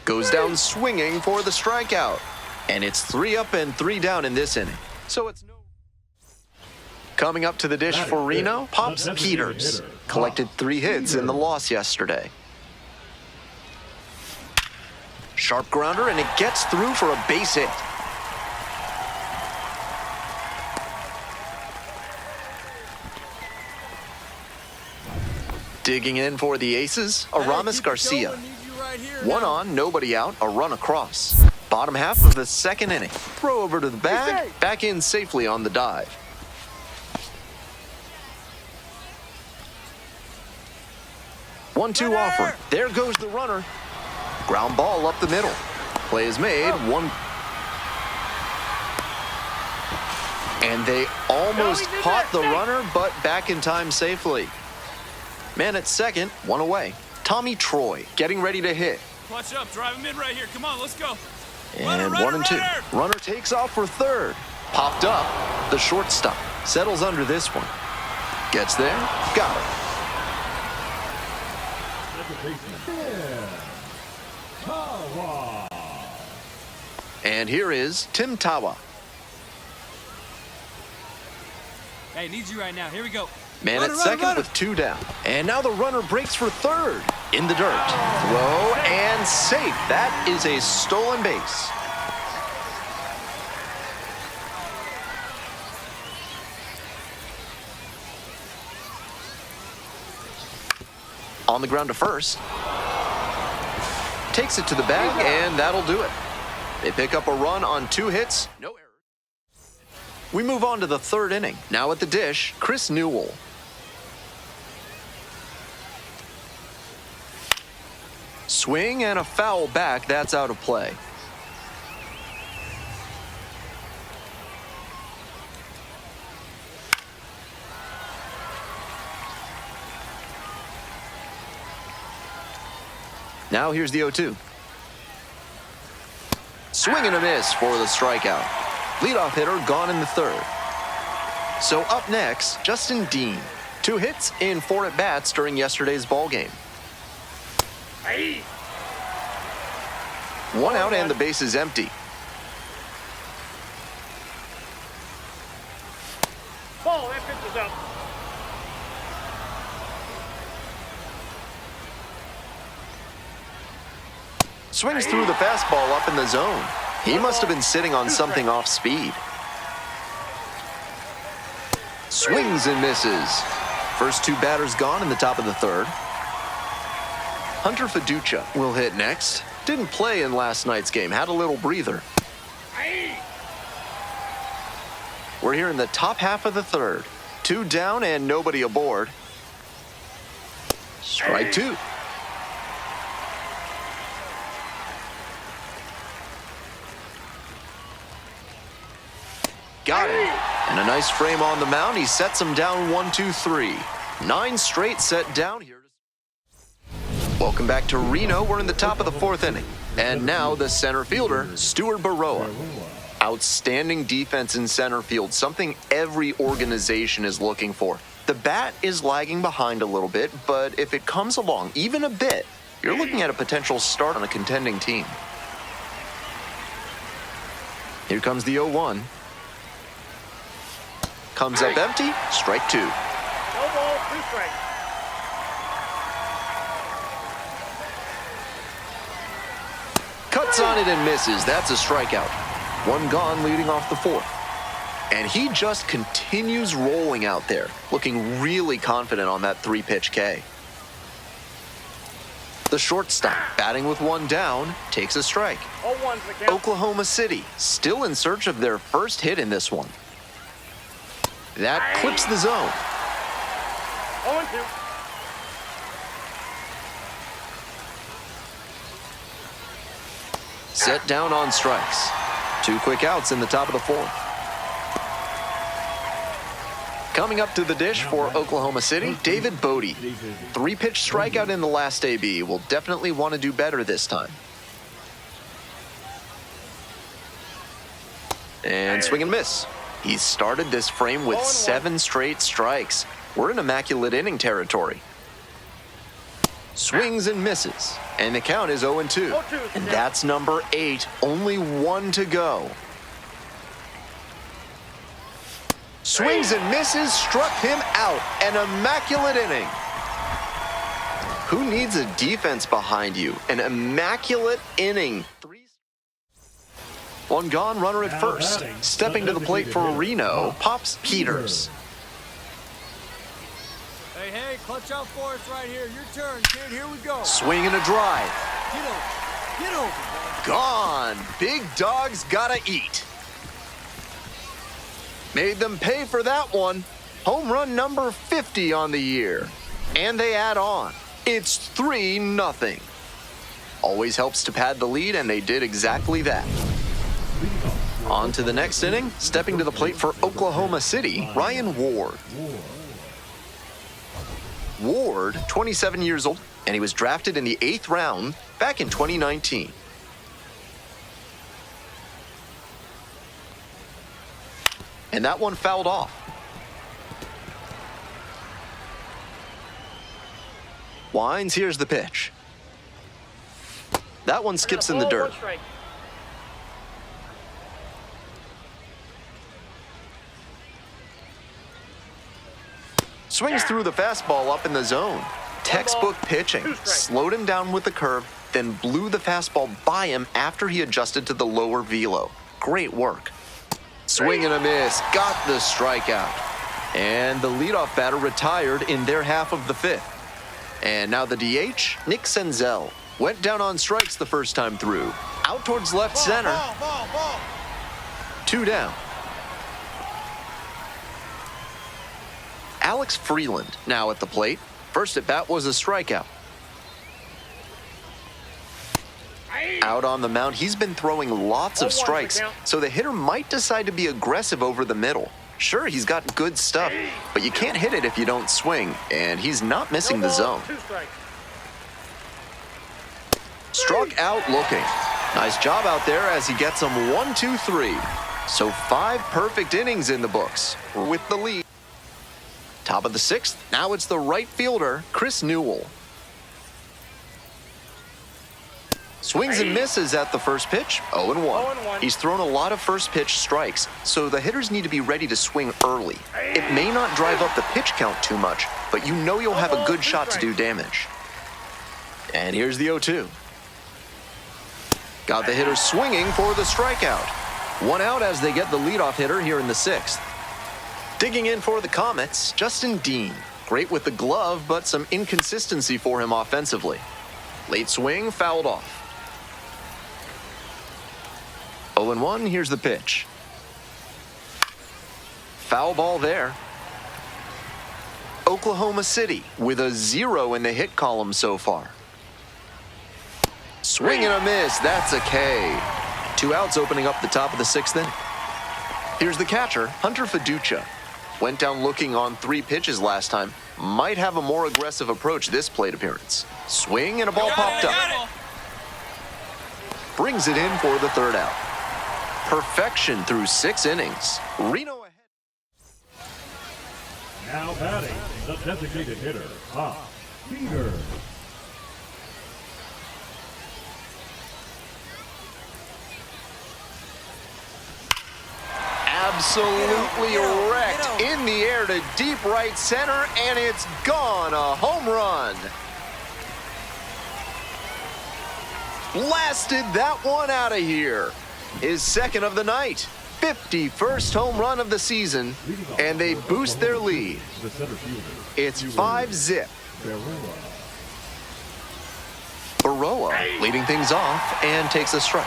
Goes down swinging for the strikeout. And it's 3 up and 3 down in this inning. So it's no. Coming up to the dish for Reno, Pops Peters. Collected 3 hits in the loss yesterday. Sharp grounder, and it gets through for a base hit. Digging in for the aces, Aramis Garcia. Right here. One on, nobody out, a run across. Bottom half of the second inning. Throw over to the bag, back in safely on the dive. One-two offer. There goes the runner. Ground ball up the middle. Play is made. One. And they almost caught the runner, but back in time safely. Man at second, one away. Tommy Troy getting ready to hit. Clutch up, drive him in right here. Come on, let's go. And 1-2. Runner takes off for third. Popped up. The shortstop settles under this one. Gets there. Got it. And here is Tim Tawa. Hey, need you right now. Here we go. Man at second with two down. And now the runner breaks for third. In the dirt. Throw and safe. That is a stolen base. On the ground to first. Takes it to the bag, and that'll do it. They pick up a run on 2 hits. No errors. We move on to the third inning. Now at the dish, Chris Newell. Swing and a foul back. That's out of play. Now here's the 0-2. Swing and a miss for the strikeout. Leadoff hitter gone in the third. So up next, Justin Dean. 2 hits in 4 at-bats during yesterday's ballgame. Hey. 1 out and the base is empty. Ball, that pitch is up. Swings through the fastball up in the zone. He must have been sitting on something off speed. Swings and misses. First 2 batters gone in the top of the third. Hunter Fiducia will hit next. Didn't play in last night's game. Had a little breather. We're here in the top half of the third. 2 down and nobody aboard. Strike 2. Got it. And a nice frame on the mound. He sets him down 1-2-3. 9 straight set down here. Welcome back to Reno. We're in the top of the 4th inning. And now the center fielder, Stuart Baroa. Outstanding defense in center field, something every organization is looking for. The bat is lagging behind a little bit, but if it comes along even a bit, you're looking at a potential start on a contending team. Here comes the 0-1. Comes up empty, strike 2. No ball, 2 strikes. Cuts on it and misses. That's a strikeout. 1 gone leading off the 4th. And he just continues rolling out there, looking really confident on that 3-pitch K. The shortstop, batting with 1 down, takes a strike. 0-1's the count. Oklahoma City, still in search of their first hit in this one. That clips the zone. 0-2. Set down on strikes. 2 quick outs in the top of the 4th. Coming up to the dish for Oklahoma City, David Bodie. 3-pitch strikeout in the last AB. Will definitely want to do better this time. And swing and miss. He started this frame with 7 straight strikes. We're in immaculate inning territory. Swings and misses. And the count is 0-2. And that's number 8. Only 1 to go. Swings and misses, struck him out. An immaculate inning. Who needs a defense behind you? An immaculate inning. 1 gone, runner at first. Stepping to the plate for Reno, Pops Peters. Hey, hey, clutch out for us right here. Your turn, kid. Here we go. Swing and a drive. Get over. Get over, boy. Gone. Big dogs gotta eat. Made them pay for that one. Home run number 50 on the year. And they add on. It's 3-0. Always helps to pad the lead, and they did exactly that. On to the next inning. Stepping to the plate for Oklahoma City, Ryan Ward. Ward, 27 years old, and he was drafted in the 8th round back in 2019. And that one fouled off. Wines, here's the pitch. That one skips in the Ball, dirt. 1 strike. Swings through the fastball up in the zone. Textbook pitching. 2 strikes. Slowed him down with the curve, then blew the fastball by him after he adjusted to the lower velo. Great work. Swing and a miss. Got the strikeout. And the leadoff batter retired in their half of the 5th. And now the DH, Nick Senzel. Went down on strikes the first time through. Out towards left center. Ball. 2 down. Alex Freeland now at the plate. First at bat was a strikeout. Out on the mound, he's been throwing lots of strikes, so the hitter might decide to be aggressive over the middle. Sure, he's got good stuff, but you can't hit it if you don't swing, and he's not missing No the ball, zone. 2 strikes. Struck out looking. Nice job out there as he gets him 1-2-3. So 5 perfect innings in the books with the lead. Top of the 6th, now it's the right fielder, Chris Newell. Swings and misses at the first pitch, 0-1. 0-1. He's thrown a lot of first pitch strikes, so the hitters need to be ready to swing early. It may not drive up the pitch count too much, but you know you'll have a good shot to do damage. And here's the 0-2. Got the hitter swinging for the strikeout. 1 out as they get the leadoff hitter here in the 6th. Digging in for the Comets, Justin Dean. Great with the glove, but some inconsistency for him offensively. Late swing, fouled off. 0-1, here's the pitch. Foul ball there. Oklahoma City with a 0 in the hit column so far. Swing and a miss, that's a K. 2 outs opening up the top of the 6th inning. Here's the catcher, Hunter Fiducia. Went down looking on 3 pitches last time. Might have a more aggressive approach this plate appearance. Swing and a ball popped up. Brings it in for the 3rd out. Perfection through 6 innings. Reno ahead. Now batting, the designated hitter, Ma Ima. Absolutely wrecked in the air to deep right center, and it's gone. A home run. Blasted that one out of here. His 2nd of the night. 51st home run of the season, and they boost their lead. The center fielder, It's 5-zip. Baroa leading things off and takes a strike.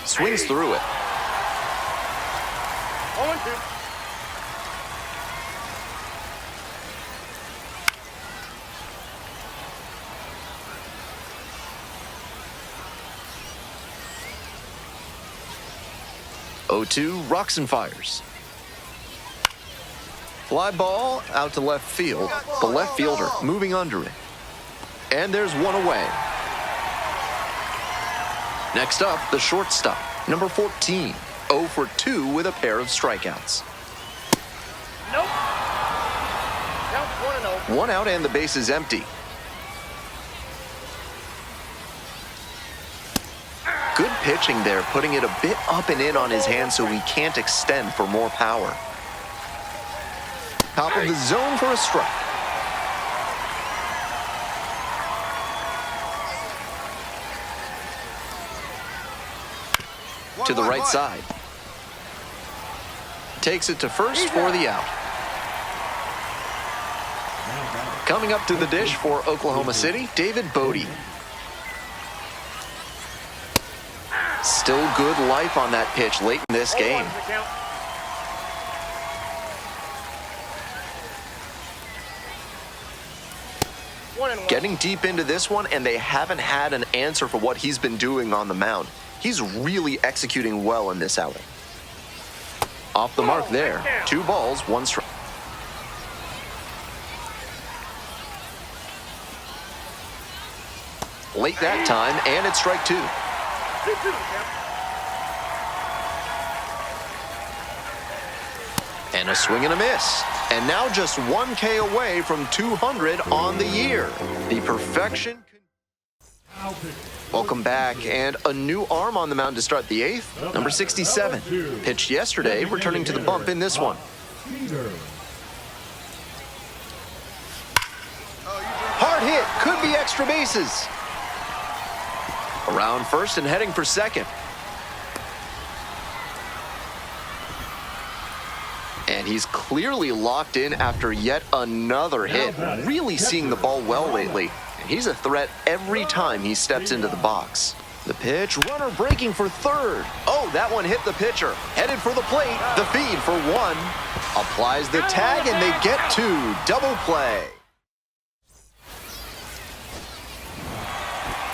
Swings through it. 0-2. (0-2) rocks and fires. Fly ball out to left field. The left fielder moving under it. And there's one away. Next up, the shortstop, number 14. 0 for 2 with a pair of strikeouts. Nope. Count 1-0. 1 out and the base is empty. Good pitching there, putting it a bit up and in on his hand so he can't extend for more power. Top of the zone for a strike. To the right side. Takes it to first for the out. Coming up to the dish for Oklahoma City, David Bodie. Still good life on that pitch late in this game. Getting deep into this one, and they haven't had an answer for what he's been doing on the mound. He's really executing well in this outing. Off the mark there. 2 balls, 1 strike. Late that time, and it's strike 2. And a swing and a miss. And now just 1 K away from 200 on the year. The perfection. Welcome back, and a new arm on the mound to start the 8th. Number 67. Pitched yesterday, returning to the bump in this one. Hard hit, could be extra bases. Around first and heading for second. And he's clearly locked in after yet another hit. Really seeing the ball well lately. And he's a threat every time he steps into the box. The pitch, runner breaking for third. Oh, that one hit the pitcher. Headed for the plate, the feed for 1. Applies the tag, and they get 2. Double play.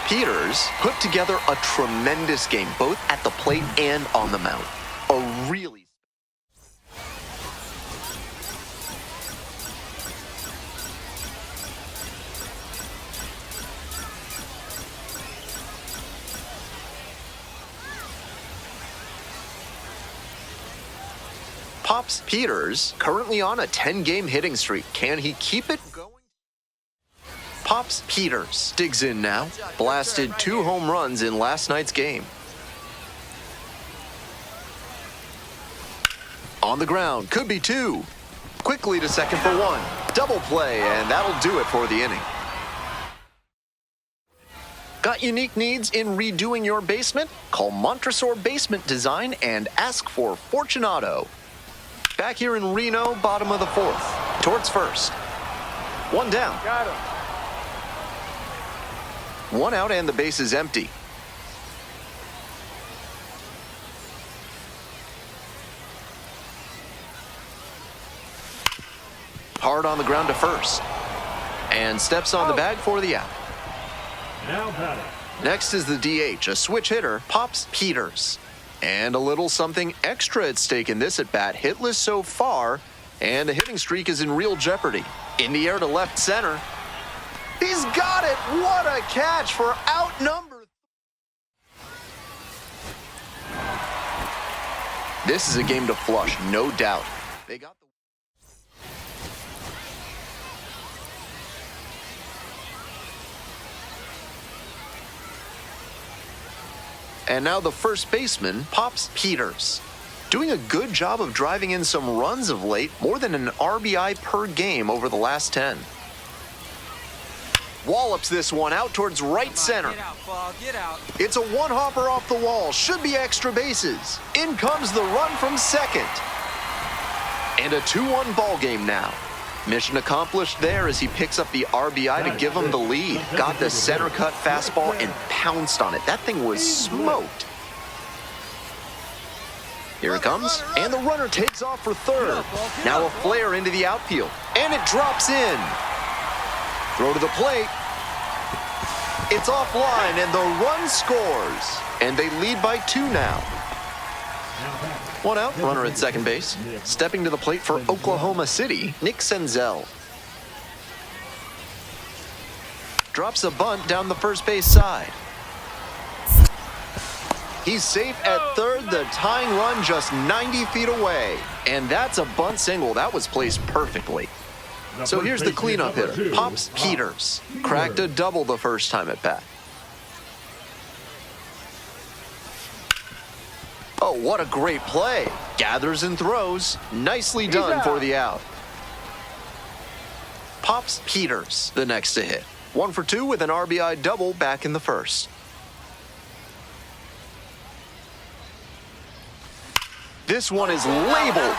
Peters put together a tremendous game, both at the plate and on the mound. A really... Pops Peters, currently on a 10-game hitting streak. Can he keep it going? Pops Peters digs in now. Blasted 2 home runs in last night's game. On the ground, could be 2. Quickly to second for 1. Double play, and that'll do it for the inning. Got unique needs in redoing your basement? Call Montresor Basement Design and ask for Fortunato. Back here in Reno, bottom of the 4th. Towards first. 1 down. Got him. 1 out and the base is empty. Hard on the ground to first. And steps on the bag for the out. Now batting. Next is the DH, a switch hitter, Pops Peters. And a little something extra at stake in this at-bat. Hitless so far, and the hitting streak is in real jeopardy. In the air to left center. He's got it! What a catch for out number. This is a game to flush, no doubt. They got the... And now the first baseman, Pops Peters. Doing a good job of driving in some runs of late, more than an RBI per game over the last 10. Wallops this one out towards right center. Get out, Paul, get out. It's a one-hopper off the wall, should be extra bases. In comes the run from second. And a 2-1 ball game now. Mission accomplished there as he picks up the RBI to give him the lead. Got the center cut fastball and pounced on it. That thing was smoked. Here it comes, and the runner takes off for third. Now a flare into the outfield, and it drops in. Throw to the plate. It's offline, and the run scores. And they lead by 2 now. 1 out, runner at second base. Stepping to the plate for Oklahoma City, Nick Senzel. Drops a bunt down the first base side. He's safe at third, the tying run just 90 feet away. And that's a bunt single. That was placed perfectly. So here's the cleanup hitter, Pops Peters. Cracked a double the first time at bat. Oh, what a great play. Gathers and throws. Nicely done for the out. Pops Peters, the next to hit. 1 for 2 with an RBI double back in the first. This one is labeled.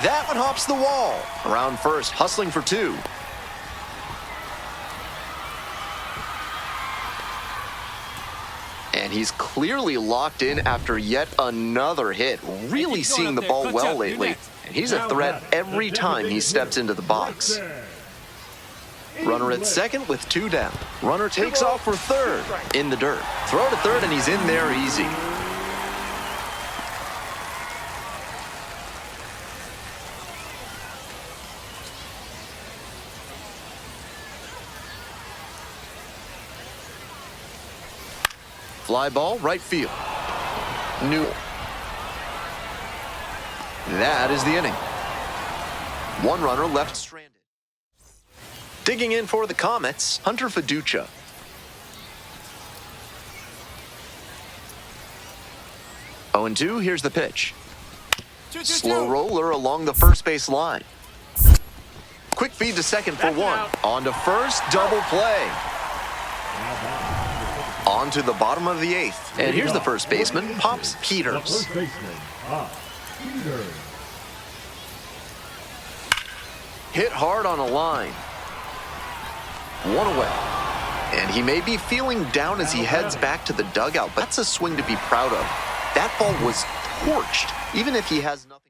That one hops the wall. Around first, hustling for 2. And he's clearly locked in after yet another hit. Really seeing the ball well lately. And he's a threat every time he steps into the box. Runner at second with 2 down. Runner takes off for third in the dirt. Throw to third and he's in there easy. Fly ball, right field. Newell. That is the inning. 1 runner left stranded. Digging in for the Comets, Hunter Fiducia. Oh and 2, here's the pitch. Slow roller along the first base line. Quick feed to second for 1. On to first, double play. On to the bottom of the 8th. And here's the first baseman, Pops Peters. Hit hard on a line. 1 away. And he may be feeling down as he heads back to the dugout, but that's a swing to be proud of. That ball was torched, even if he has nothing.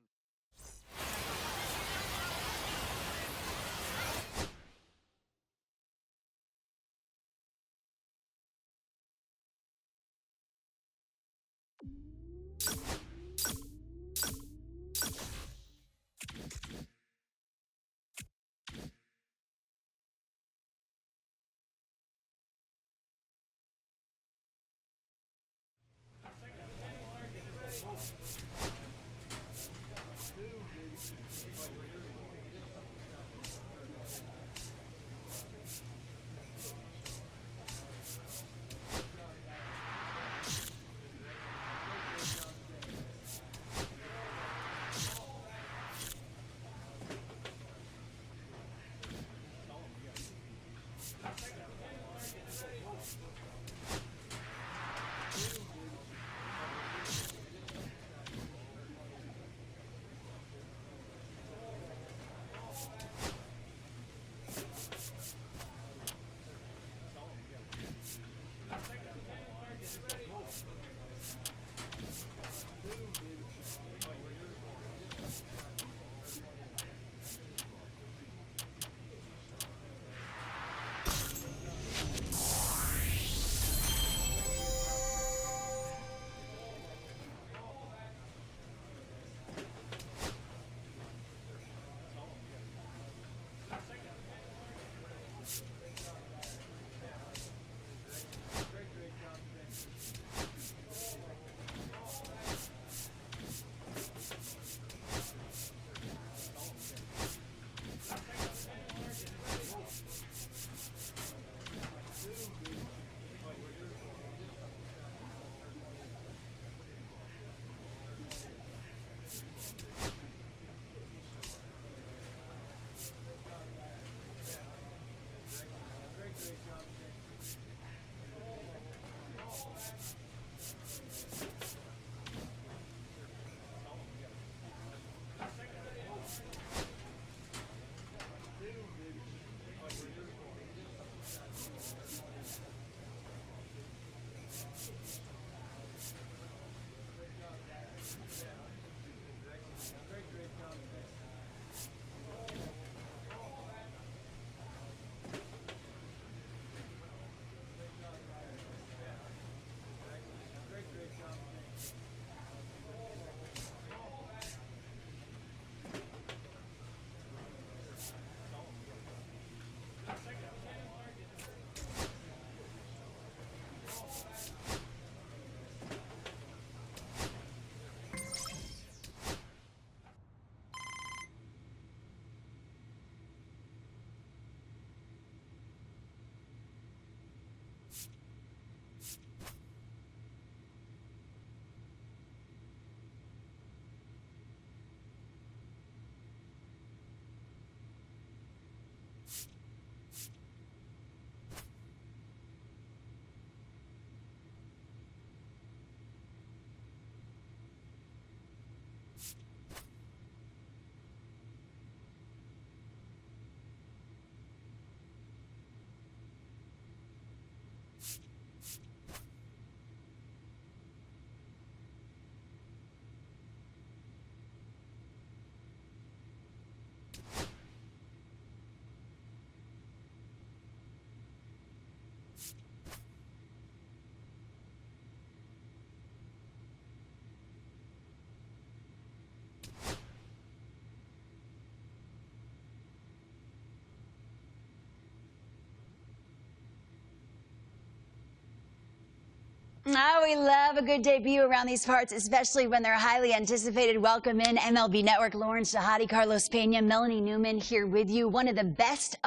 Oh, we love a good debut around these parts, especially when they're highly anticipated. Welcome in MLB Network, Lauren Shahadi, Carlos Pena, Melanie Newman here with you. One of the best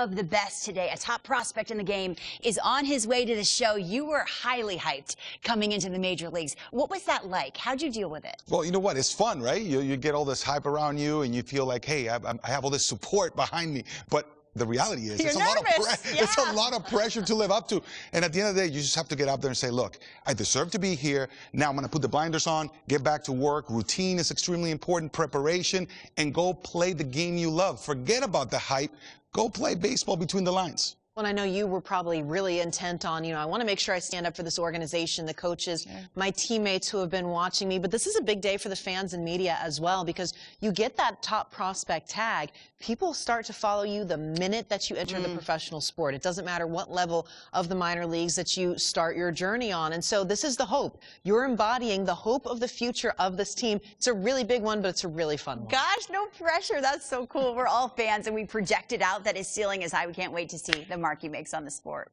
today, a top prospect in the game, is on his way to the show. You were highly hyped coming into the major leagues. What was that like? How'd you deal with it? Well, you know what? It's fun, right? You get all this hype around you, and you feel like, hey, I have all this support behind me. But the reality is, it's a lot of pressure to live up to. And at the end of the day, you just have to get out there and say, look, I deserve to be here. Now I'm going to put the blinders on, get back to work. Routine is extremely important, preparation, and go play the game you love. Forget about the hype. Go play baseball between the lines. Well, I know you were probably really intent on, I want to make sure I stand up for this organization, the coaches, my teammates who have been watching me. But this is a big day for the fans and media as well, because you get that top prospect tag. People start to follow you the minute that you enter the professional sport. It doesn't matter what level of the minor leagues that you start your journey on. And so this is the hope. You're embodying the hope of the future of this team. It's a really big one, but it's a really fun one. Gosh, no pressure. That's so cool. We're all fans, and we projected out that his ceiling is high. We can't wait to see the mark he makes on the sport.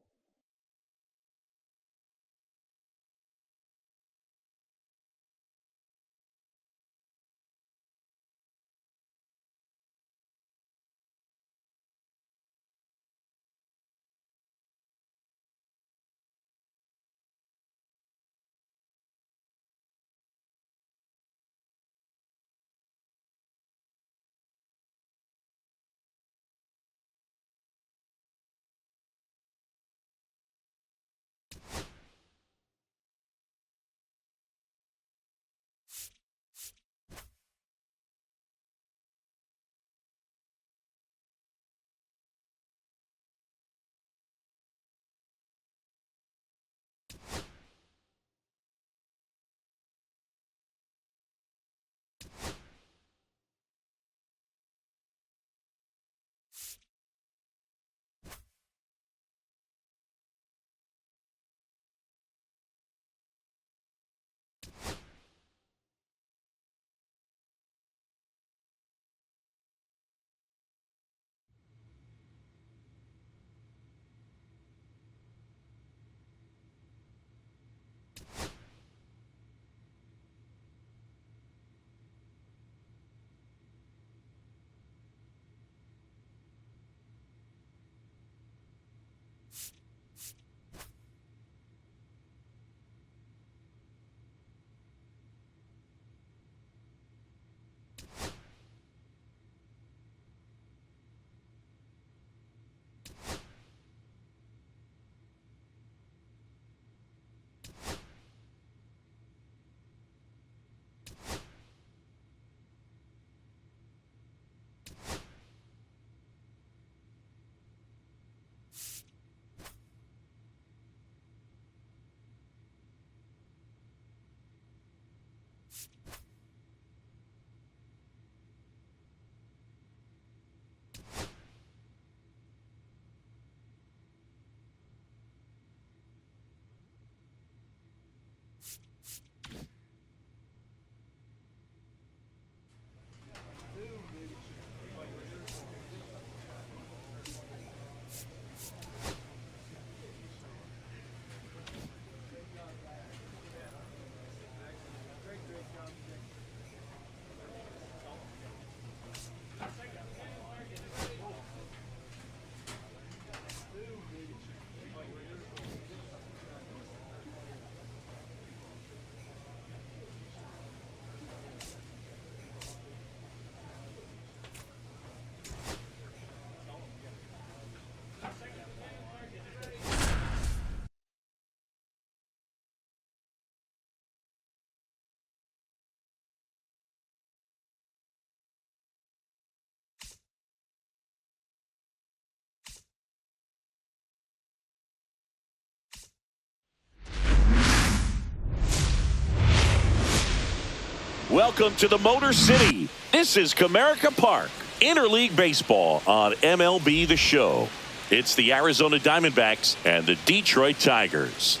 Welcome to the Motor City. This is Comerica Park, Interleague Baseball on MLB The Show. It's the Arizona Diamondbacks and the Detroit Tigers.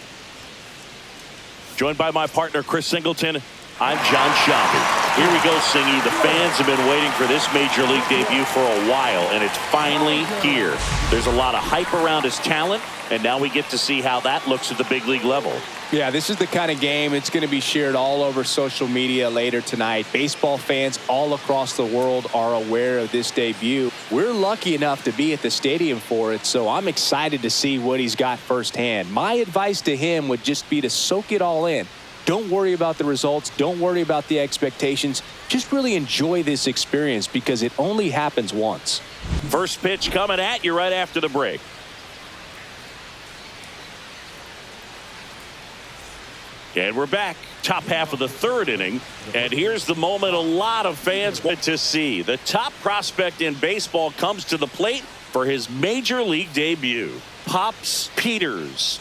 Joined by my partner, Chris Singleton, I'm John Shabby. Here we go, Singy. The fans have been waiting for this Major League debut for a while, and it's finally here. There's a lot of hype around his talent, and now we get to see how that looks at the big league level. Yeah, this is the kind of game it's going to be shared all over social media later tonight. Baseball fans all across the world are aware of this debut. We're lucky enough to be at the stadium for it, so I'm excited to see what he's got firsthand. My advice to him would just be to soak it all in. Don't worry about the results. Don't worry about the expectations. Just really enjoy this experience because it only happens once. First pitch coming at you right after the break. And we're back. Top half of the third inning. And here's the moment a lot of fans want to see. The top prospect in baseball comes to the plate for his Major League debut. Pops Peters.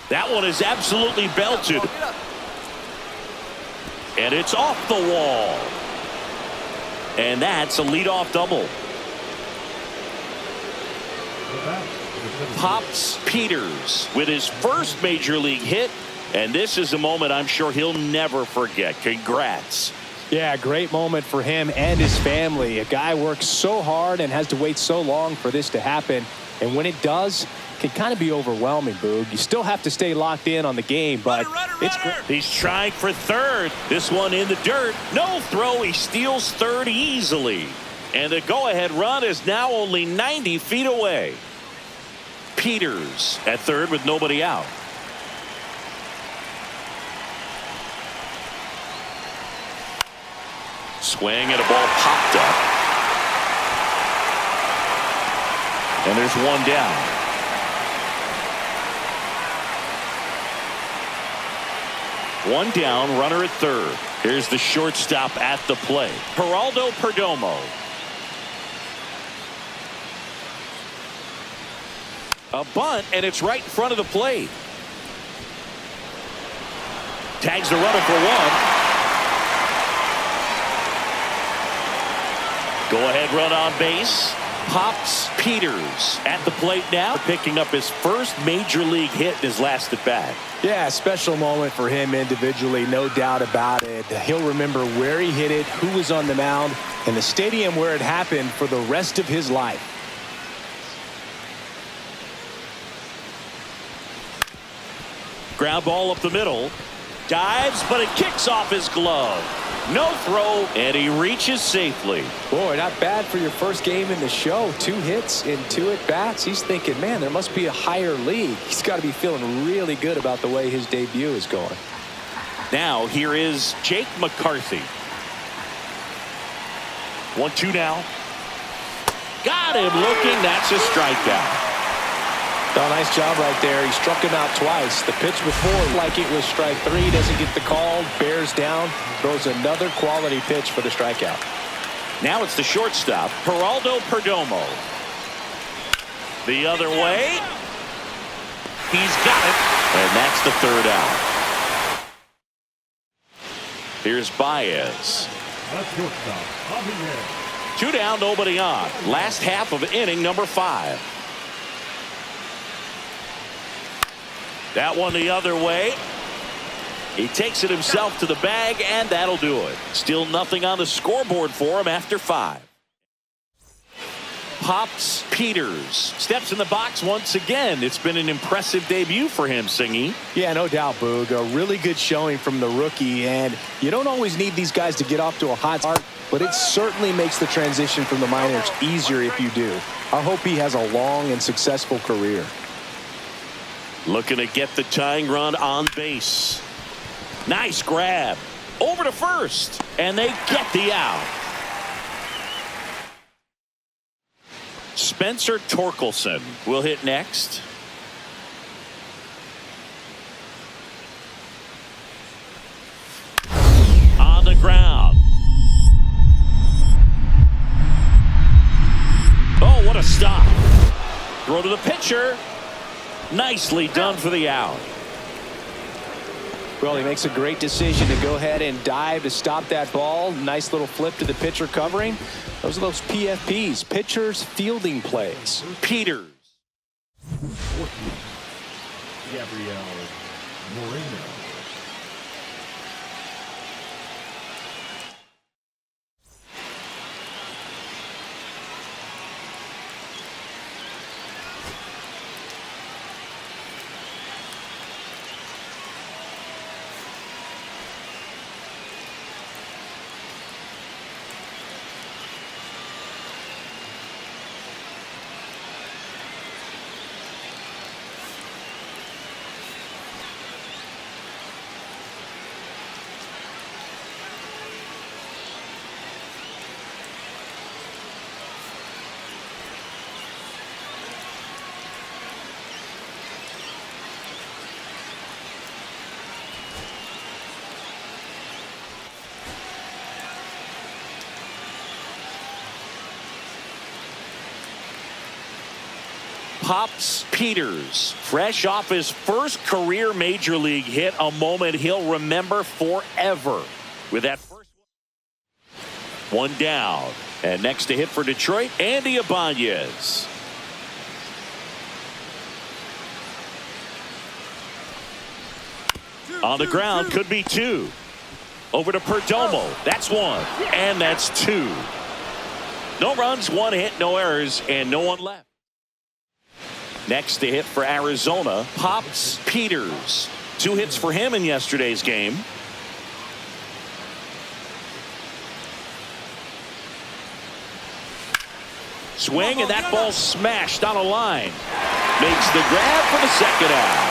That one is absolutely belted. And it's off the wall. And that's a leadoff double. Pops Peters with his first Major League hit. And this is a moment I'm sure he'll never forget. Congrats. Yeah, great moment for him and his family. A guy works so hard and has to wait so long for this to happen. And when it does, it can kind of be overwhelming, Boog. You still have to stay locked in on the game, but it's great. He's trying for third. This one in the dirt. No throw. He steals third easily. And the go-ahead run is now only 90 feet away. Peters at third with nobody out. Swing and a ball popped up. And there's one down. One down, runner at third. Here's the shortstop at the plate. Geraldo Perdomo. A bunt, and it's right in front of the plate. Tags the runner for one. Go-ahead run on base. Pops Peters at the plate now, picking up his first Major League hit in his last at bat. Yeah, a special moment for him individually, no doubt about it. He'll remember where he hit it, who was on the mound, and the stadium where it happened for the rest of his life. Ground ball up the middle. Dives, but it kicks off his glove. No throw, and he reaches safely. Boy, not bad for your first game in the show. 2 hits in 2 at-bats. He's thinking, man, there must be a higher league. He's got to be feeling really good about the way his debut is going. Now, here is Jake McCarthy. 1-2 now. Got him looking. That's a strikeout. Oh, nice job right there. He struck him out twice. The pitch before, like it was strike 3, doesn't get the call, bears down, throws another quality pitch for the strikeout. Now it's the shortstop, Geraldo Perdomo. The other way. He's got it, and that's the third out. Here's Baez. 2 down, nobody on. Last half of inning number 5. That one the other way. He takes it himself to the bag, and that'll do it. Still nothing on the scoreboard for him after 5. Pops Peters steps in the box once again. It's been an impressive debut for him, Singy. Yeah, no doubt, Boog. A really good showing from the rookie, and you don't always need these guys to get off to a hot start, but it certainly makes the transition from the minors easier if you do. I hope he has a long and successful career. Looking to get the tying run on base. Nice grab. Over to first. And they get the out. Spencer Torkelson will hit next. On the ground. Oh, what a stop. Throw to the pitcher. Nicely done for the out. Well, he makes a great decision to go ahead and dive to stop that ball. Nice little flip to the pitcher covering. Those are those PFPs, pitchers fielding plays. Peters. Pops Peters, fresh off his first career major league hit, a moment he'll remember forever. With that first one down. And next to hit for Detroit, Andy Ibanez. On the ground, could be two. Over to Perdomo. That's one. And that's two. No runs, one hit, no errors, and no one left. Next to hit for Arizona, Pops Peters. 2 hits for him in yesterday's game. Swing, and that ball smashed on a line. Makes the grab for the second out.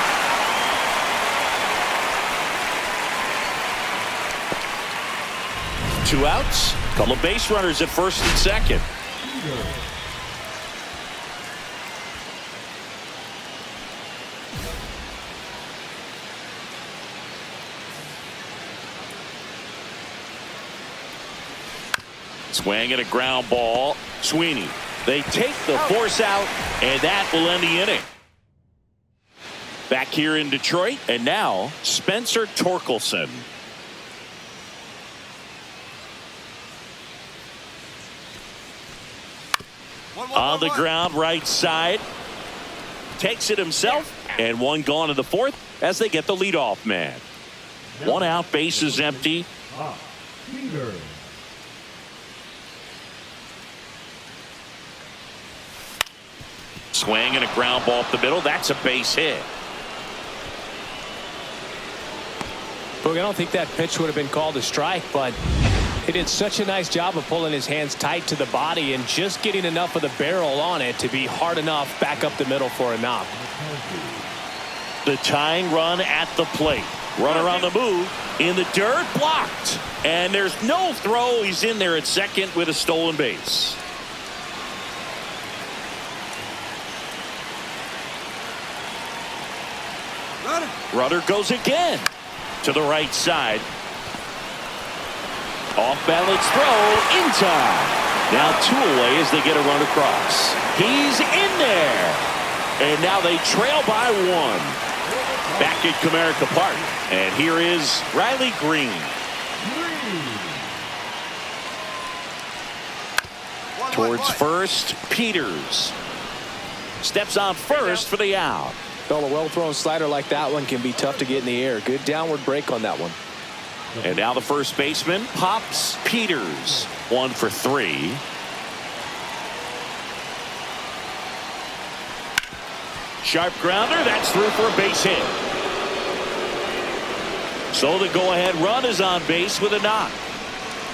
Two outs. Couple of base runners at first and second. Swing and a ground ball. Sweeney. They take the force out, and that will end the inning. Back here in Detroit, and now Spencer Torkelson. On the ground, right side. Takes it himself, and one gone in the fourth as they get the leadoff man. One out, bases empty. Swing and a ground ball up the middle. That's a base hit. Look, I don't think that pitch would have been called a strike, but he did such a nice job of pulling his hands tight to the body and just getting enough of the barrel on it to be hard enough back up the middle for a knock. The tying run at the plate. Runner on the move. In the dirt, blocked. And there's no throw. He's in there at second with a stolen base. Runner goes again to the right side. Off balance throw in time. Now 2 away as they get a run across. He's in there. And now they trail by 1. Back at Comerica Park. And here is Riley Green. Towards first, Peters. Steps on first for the out. Well, a well-thrown slider like that one can be tough to get in the air. Good downward break on that one. And now the first baseman, Pops Peters. 1 for 3. Sharp grounder. That's through for a base hit. So the go-ahead run is on base with a knock.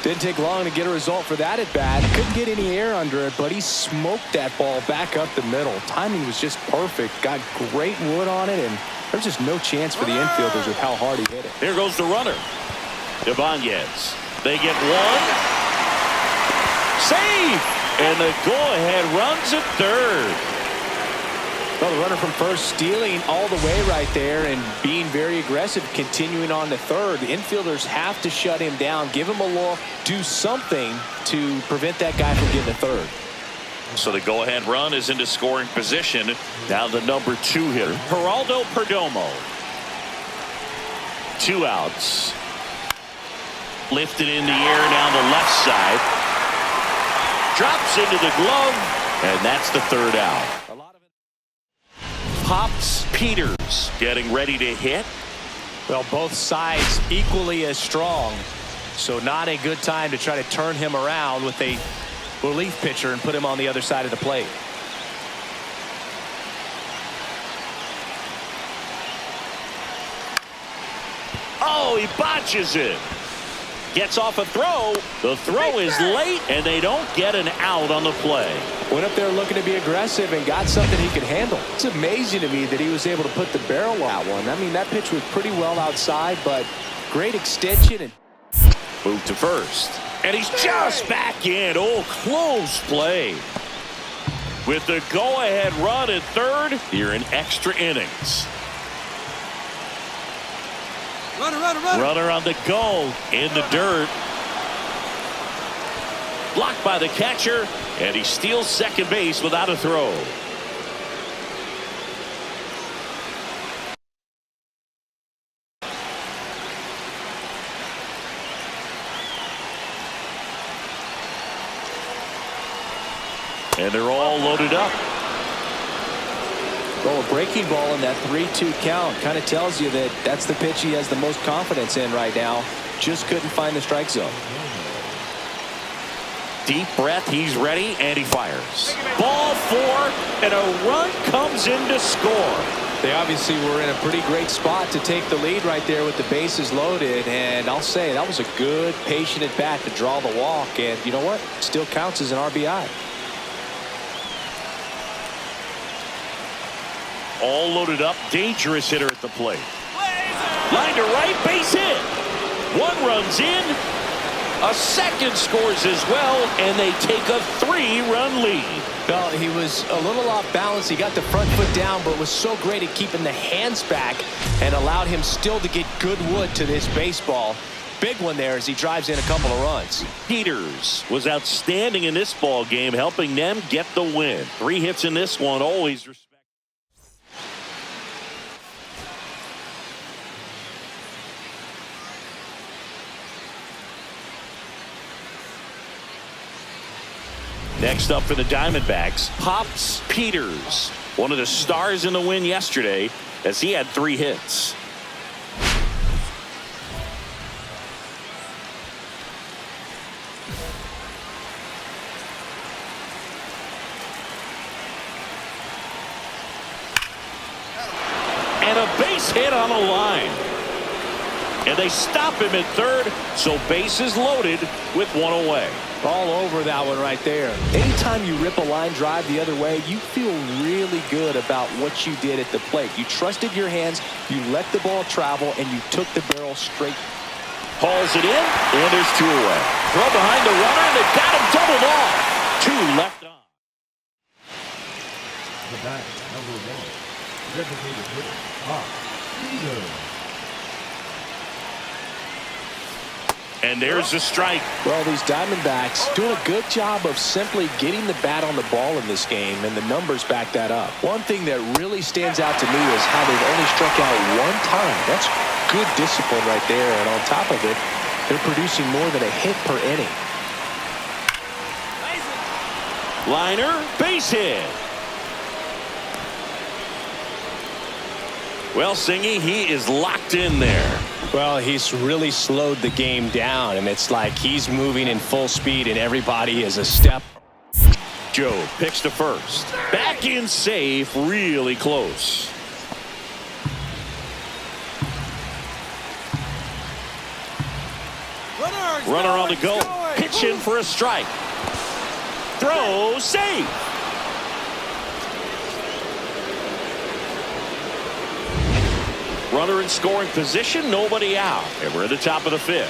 Didn't take long to get a result for that at bat. Couldn't get any air under it, but he smoked that ball back up the middle. Timing was just perfect. Got great wood on it, and there's just no chance for the infielders with how hard he hit it. Here goes the runner. Ibanez. They get one. Safe! And the go-ahead runs at third. Well, the runner from first stealing all the way right there and being very aggressive, continuing on to third. The infielders have to shut him down, give him a look, do something to prevent that guy from getting to third. So the go-ahead run is into scoring position. Now the number 2 hitter, Geraldo Perdomo. 2 outs. Lifted in the air down the left side. Drops into the glove, and that's the 3rd out. Pops Peters getting ready to hit. Well, both sides equally as strong, so not a good time to try to turn him around with a relief pitcher and put him on the other side of the plate. Oh, he botches it. Gets off a throw. The throw is late, and they don't get an out on the play. Went up there looking to be aggressive and got something he could handle. It's amazing to me that he was able to put the barrel on that one. I mean, that pitch was pretty well outside, but great extension. And move to first. And he's just back in. Oh, close play. With the go-ahead run at third here in extra innings. Runner on the go in the dirt. Blocked by the catcher, and he steals second base without a throw. And they're all loaded up. Well, a breaking ball in that 3-2 count kind of tells you that that's the pitch he has the most confidence in right now. Just couldn't find the strike zone. Deep breath, he's ready, and he fires. Ball 4, and a run comes in to score. They obviously were in a pretty great spot to take the lead right there with the bases loaded, and I'll say that was a good, patient at bat to draw the walk, and you know what? Still counts as an RBI. All loaded up, dangerous hitter at the plate. Line to right, base hit. One runs in. A second scores as well, and they take a 3-run lead. Well, he was a little off balance. He got the front foot down, but was so great at keeping the hands back and allowed him still to get good wood to this baseball. Big one there as he drives in a couple of runs. Peters was outstanding in this ball game, helping them get the win. 3 hits in this one, always respect. Next up for the Diamondbacks, Pops Peters, one of the stars in the win yesterday as he had 3 hits. And a base hit on the line. And they stop him at third, so bases loaded with 1 away. All over that one right there. Anytime you rip a line drive the other way, you feel really good about what you did at the plate. You trusted your hands, you let the ball travel, and you took the barrel straight. Hauls it in, and there's 2 away. Throw behind the runner, and they've got him doubled off. 2 left on. The bat, number 1. Designated hitter, Ma Ima. And there's the strike. Well, these Diamondbacks doing a good job of simply getting the bat on the ball in this game, and the numbers back that up. One thing that really stands out to me is how they've only struck out 1 time. That's good discipline right there, and on top of it, they're producing more than a hit per inning. Liner, base hit. Well, Singy, he is locked in there. Well, he's really slowed the game down, and it's like he's moving in full speed, and everybody is a step. Joe picks to first. Back in safe, really close. Runner on the go. Pitch in for a strike. Throw, safe. Runner in scoring position, nobody out. And we're at the top of the 5th.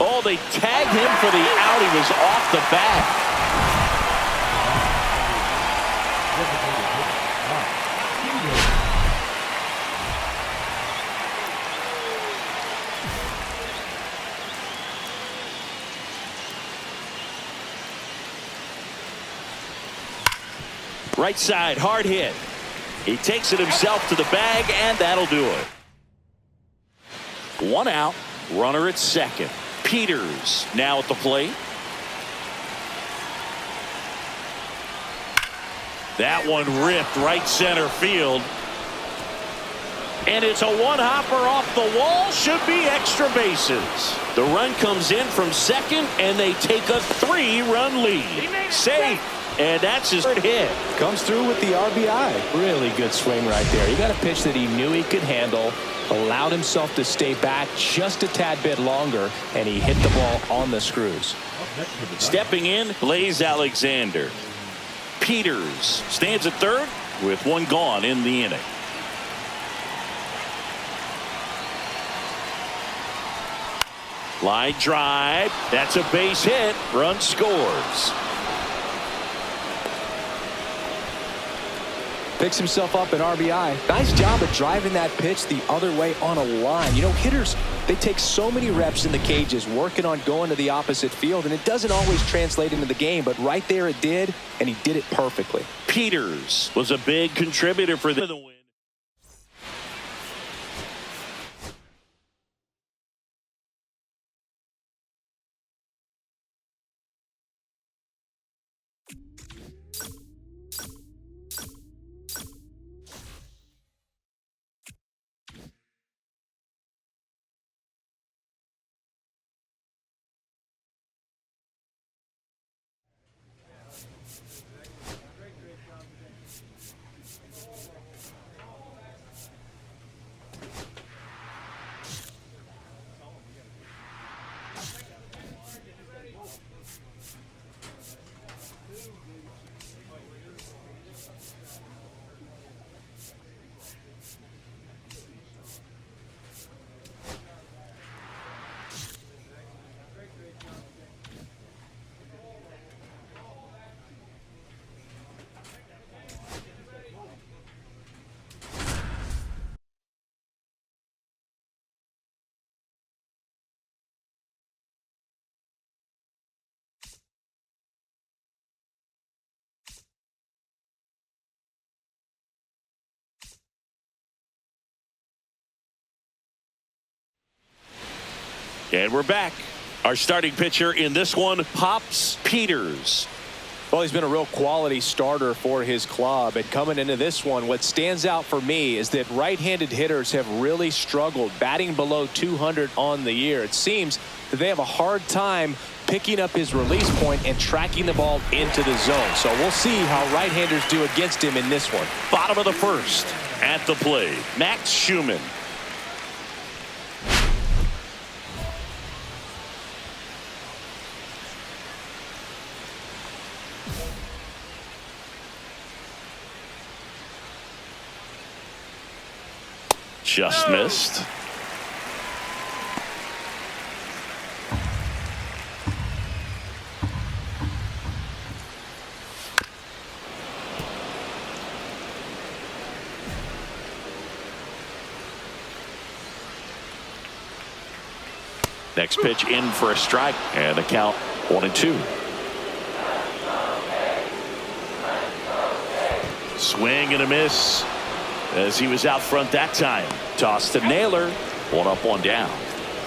Oh, they tagged him for the out. He was off the bat. Right side, hard hit. He takes it himself to the bag, and that'll do it. 1 out, runner at second. Peters now at the plate. That one ripped right center field. And it's a 1-hopper off the wall. Should be extra bases. The run comes in from second, and they take a 3-run lead. Safe. And that's his 3rd hit. Comes through with the RBI. Really good swing right there. He got a pitch that he knew he could handle, allowed himself to stay back just a tad bit longer, and he hit the ball on the screws. Stepping in, Blaze Alexander. Peters stands at third with 1 gone in the inning. Line drive. That's a base hit. Run scores. Picks himself up an RBI. Nice job of driving that pitch the other way on a line. You know, hitters, they take so many reps in the cages working on going to the opposite field, and it doesn't always translate into the game, but right there it did, and he did it perfectly. Peters was a big contributor for the win. And we're back. Our starting pitcher in this one, Pops Peters. Well, he's been a real quality starter for his club. And coming into this one, what stands out for me is that right-handed hitters have really struggled, batting below 200 on the year. It seems that they have a hard time picking up his release point and tracking the ball into the zone. So we'll see how right-handers do against him in this one. Bottom of the first. At the plate, Max Schumann. Just missed. Next pitch in for a strike, and the count 1-2. Swing and a miss as he was out front that time. Toss to Naylor. 1 up, 1 down.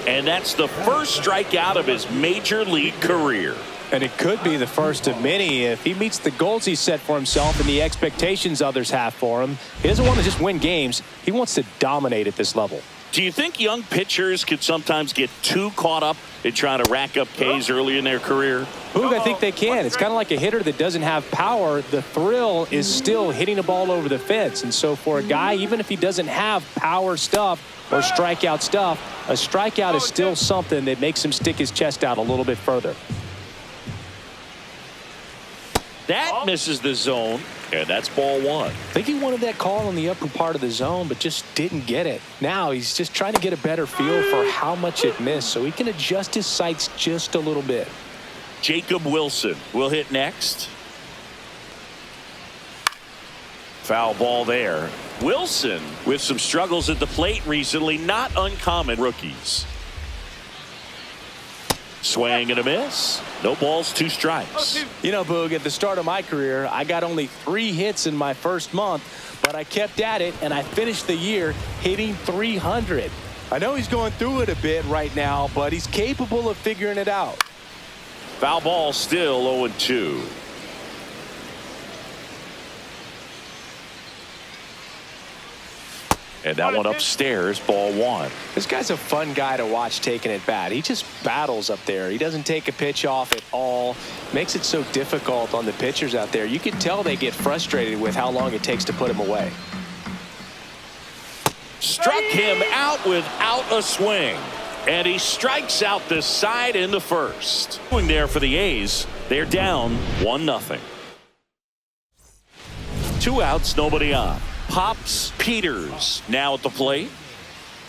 And that's the first strikeout of his major league career. And it could be the first of many if he meets the goals he set for himself and the expectations others have for him. He doesn't want to just win games. He wants to dominate at this level. Do you think young pitchers can sometimes get too caught up in trying to rack up Ks early in their career? Boog, I think they can. It's kind of like a hitter that doesn't have power. The thrill is still hitting a ball over the fence. And so for a guy, even if he doesn't have power stuff or strikeout stuff, a strikeout is still something that makes him stick his chest out a little bit further. That misses the zone, and that's ball 1. I think he wanted that call in the upper part of the zone, but just didn't get it. Now he's just trying to get a better feel for how much it missed so he can adjust his sights just a little bit. Jacob Wilson will hit next. Foul ball there. Wilson with some struggles at the plate recently, not uncommon rookies. Swing and a miss. No balls, 2 strikes. You know, Boog, at the start of my career, I got only 3 hits in my first month, but I kept at it, and I finished the year hitting 300. I know he's going through it a bit right now, but he's capable of figuring it out. Foul ball, still 0-2. And that one upstairs, ball 1. This guy's a fun guy to watch taking at bat. He just battles up there. He doesn't take a pitch off at all. Makes it so difficult on the pitchers out there. You can tell they get frustrated with how long it takes to put him away. Struck him out without a swing. And he strikes out the side in the first. Going there for the A's. They're down 1-0. 2 outs, nobody on. Pops Peters now at the plate.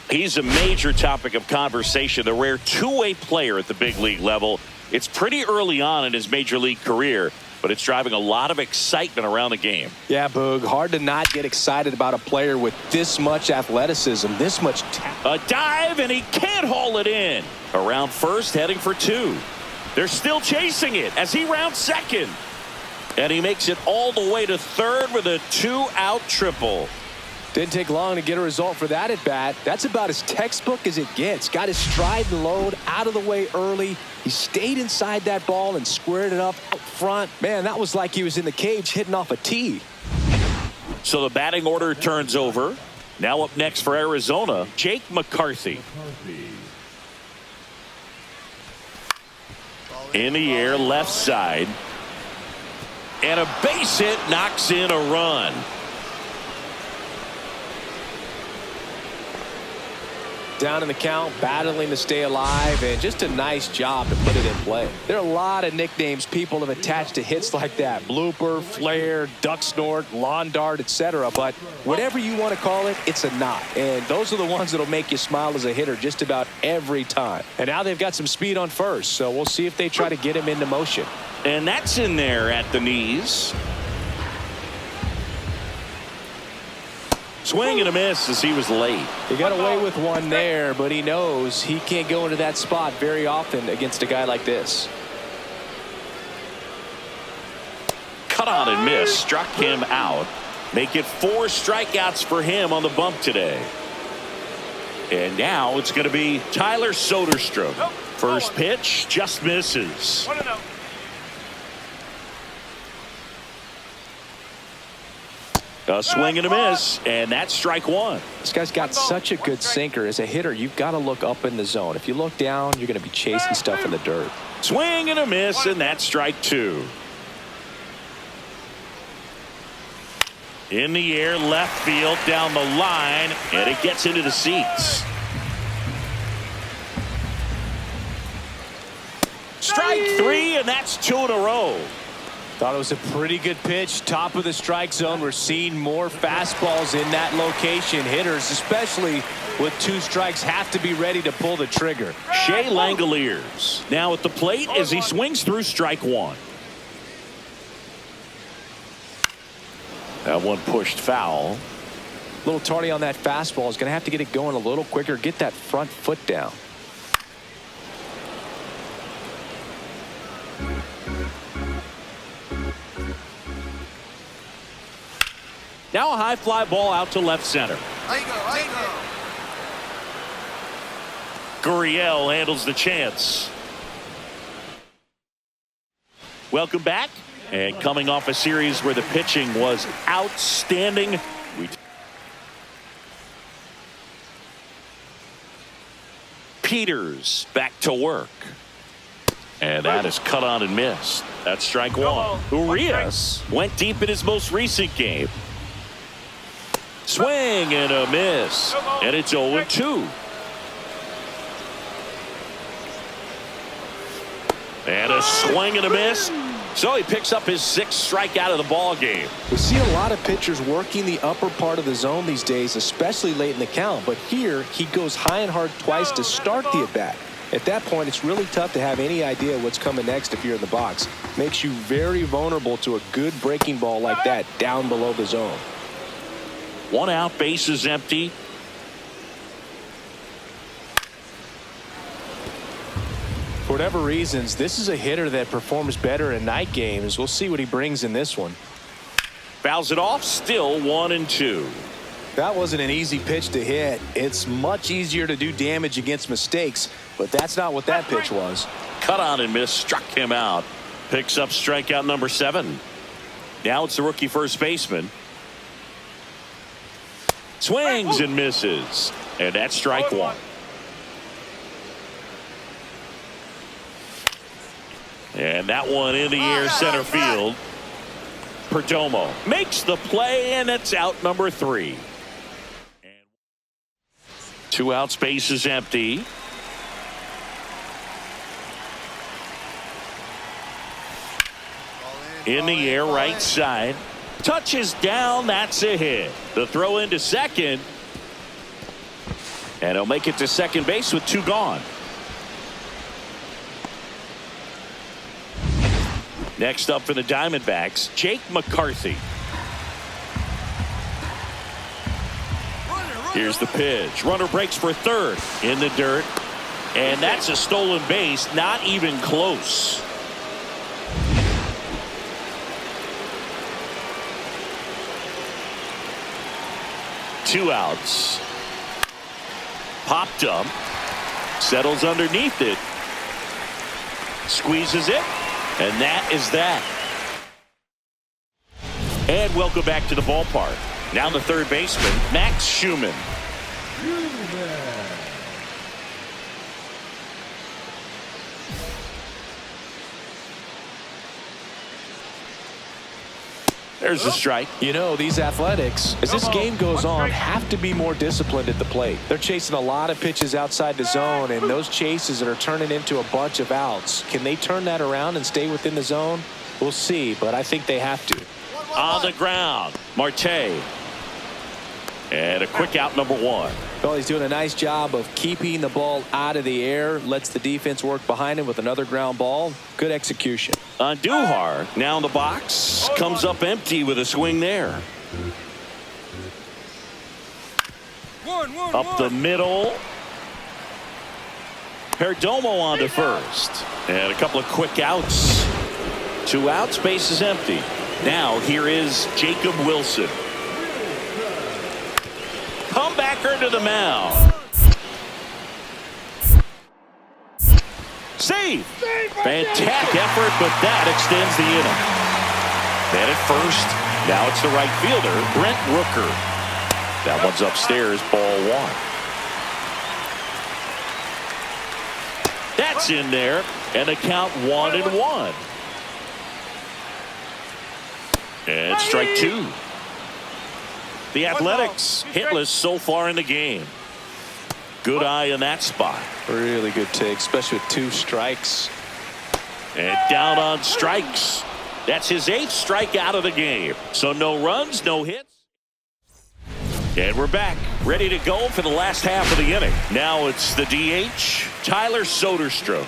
He's a major topic of conversation, the rare two-way player at the big league level. It's pretty early on in his major league career, but it's driving a lot of excitement around the game. Yeah, Boog, hard to not get excited about a player with this much athleticism, this much talent. A dive, and he can't haul it in. Around first, heading for 2. They're still chasing it as he rounds second. And he makes it all the way to third with a 2-out triple. Didn't take long to get a result for that at bat. That's about as textbook as it gets. Got his stride and load out of the way early. He stayed inside that ball and squared it up front. Man, that was like he was in the cage hitting off a tee. So the batting order turns over. Now up next for Arizona, Jake McCarthy. In the air, left side. And a base hit knocks in a run. Down in the count, battling to stay alive, and just a nice job to put it in play. There are a lot of nicknames people have attached to hits like that. Blooper, flare, duck snort, lawn dart, etc. But whatever you want to call it, it's a knot. And those are the ones that'll make you smile as a hitter just about every time. And now they've got some speed on first, so we'll see if they try to get him into motion. And that's in there at the knees. Swing and a miss as he was late. He got away with one there, but he knows he can't go into that spot very often against a guy like this. Cut on and miss. Struck him out. Make it 4 strikeouts for him on the bump today. And now it's going to be Tyler Soderstrom. First pitch just misses. 1-0. A swing and a miss, and that's strike one. This guy's got such a good sinker. As a hitter, you've got to look up in the zone. If you look down, you're going to be chasing stuff in the dirt. Swing and a miss, and that's strike two. In the air, left field, down the line, and it gets into the seats. Strike three, and that's two in a row. Thought it was a pretty good pitch. Top of the strike zone. We're seeing more fastballs in that location. Hitters, especially with two strikes, have to be ready to pull the trigger. Shea Langoliers now at the plate as he swings through strike one. That one pushed foul. A little tardy on that fastball. Is going to have to get it going a little quicker. Get that front foot down. Now a high fly ball out to left center. Gurriel handles the chance. Welcome back. And coming off a series where the pitching was outstanding. Peters back to work. And that is cut on and missed. That's strike one. Urias went deep in his most recent game. Swing and a miss. And it's 0-2. And a swing and a miss. So he picks up his sixth strikeout of the ball game. We see a lot of pitchers working the upper part of the zone these days, especially late in the count. But here, he goes high and hard twice to start the at-bat. At that point, it's really tough to have any idea what's coming next if you're in the box. Makes you very vulnerable to a good breaking ball like that down below the zone. One out, base is empty. For whatever reasons, this is a hitter that performs better in night games. We'll see what he brings in this one. Fouls it off, still 1-2. That wasn't an easy pitch to hit. It's much easier to do damage against mistakes, but that's not what that pitch was. Cut on and miss, struck him out. Picks up strikeout number 7. Now it's the rookie first baseman. Swings and misses. And that's strike one. And that one in the air center field. Perdomo makes the play, and it's out number 3. And 2 outs, base is empty. In the air, right side. Touches down, that's a hit. The throw into second. And he'll make it to second base with 2 gone. Next up for the Diamondbacks, Jake McCarthy. Here's the pitch. Runner breaks for third in the dirt. And that's a stolen base, not even close. Two outs. Popped up. Settles underneath it. Squeezes it. And that is that. And welcome back to the ballpark. Now the third baseman, Max Schumann. There's a strike. You know, these Athletics, as this game goes on, have to be more disciplined at the plate. They're chasing a lot of pitches outside the zone, and those chases are turning into a bunch of outs. Can they turn that around and stay within the zone? We'll see, but I think they have to. On the ground, Marte. And a quick out, number 1. Well, he's doing a nice job of keeping the ball out of the air. Lets the defense work behind him with another ground ball. Good execution. Andujar now in the box. Comes up empty with a swing there. Up the middle. Perdomo on to first. And a couple of quick outs. 2 outs, base is empty. Now here is Jacob Wilson. Comebacker to the mound. Save. Fantastic effort, but that extends the inning. Man at first. Now it's the right fielder, Brent Rooker. That one's upstairs, ball one. That's in there, and the count 1-1. And strike two. The Athletics hitless so far in the game. Good eye in that spot. Really good take, especially with 2 strikes. And down on strikes. That's his 8th strikeout of the game. So no runs, no hits. And we're back, ready to go for the last half of the inning. Now it's the DH, Tyler Soderstrom.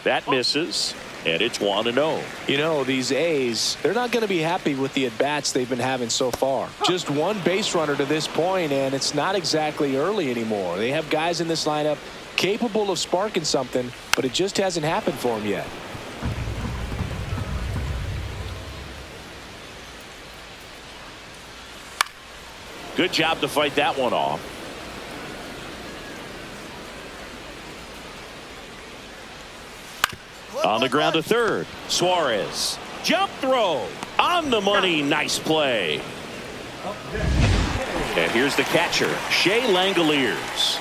That misses, and it's 1-0. You know, these A's, they're not going to be happy with the at-bats they've been having so far. Just 1 base runner to this point, and it's not exactly early anymore. They have guys in this lineup capable of sparking something, but it just hasn't happened for them yet. Good job to fight that one off. On the ground to third. Suarez. Jump throw. On the money. Nice play. And here's the catcher, Shea Langoliers.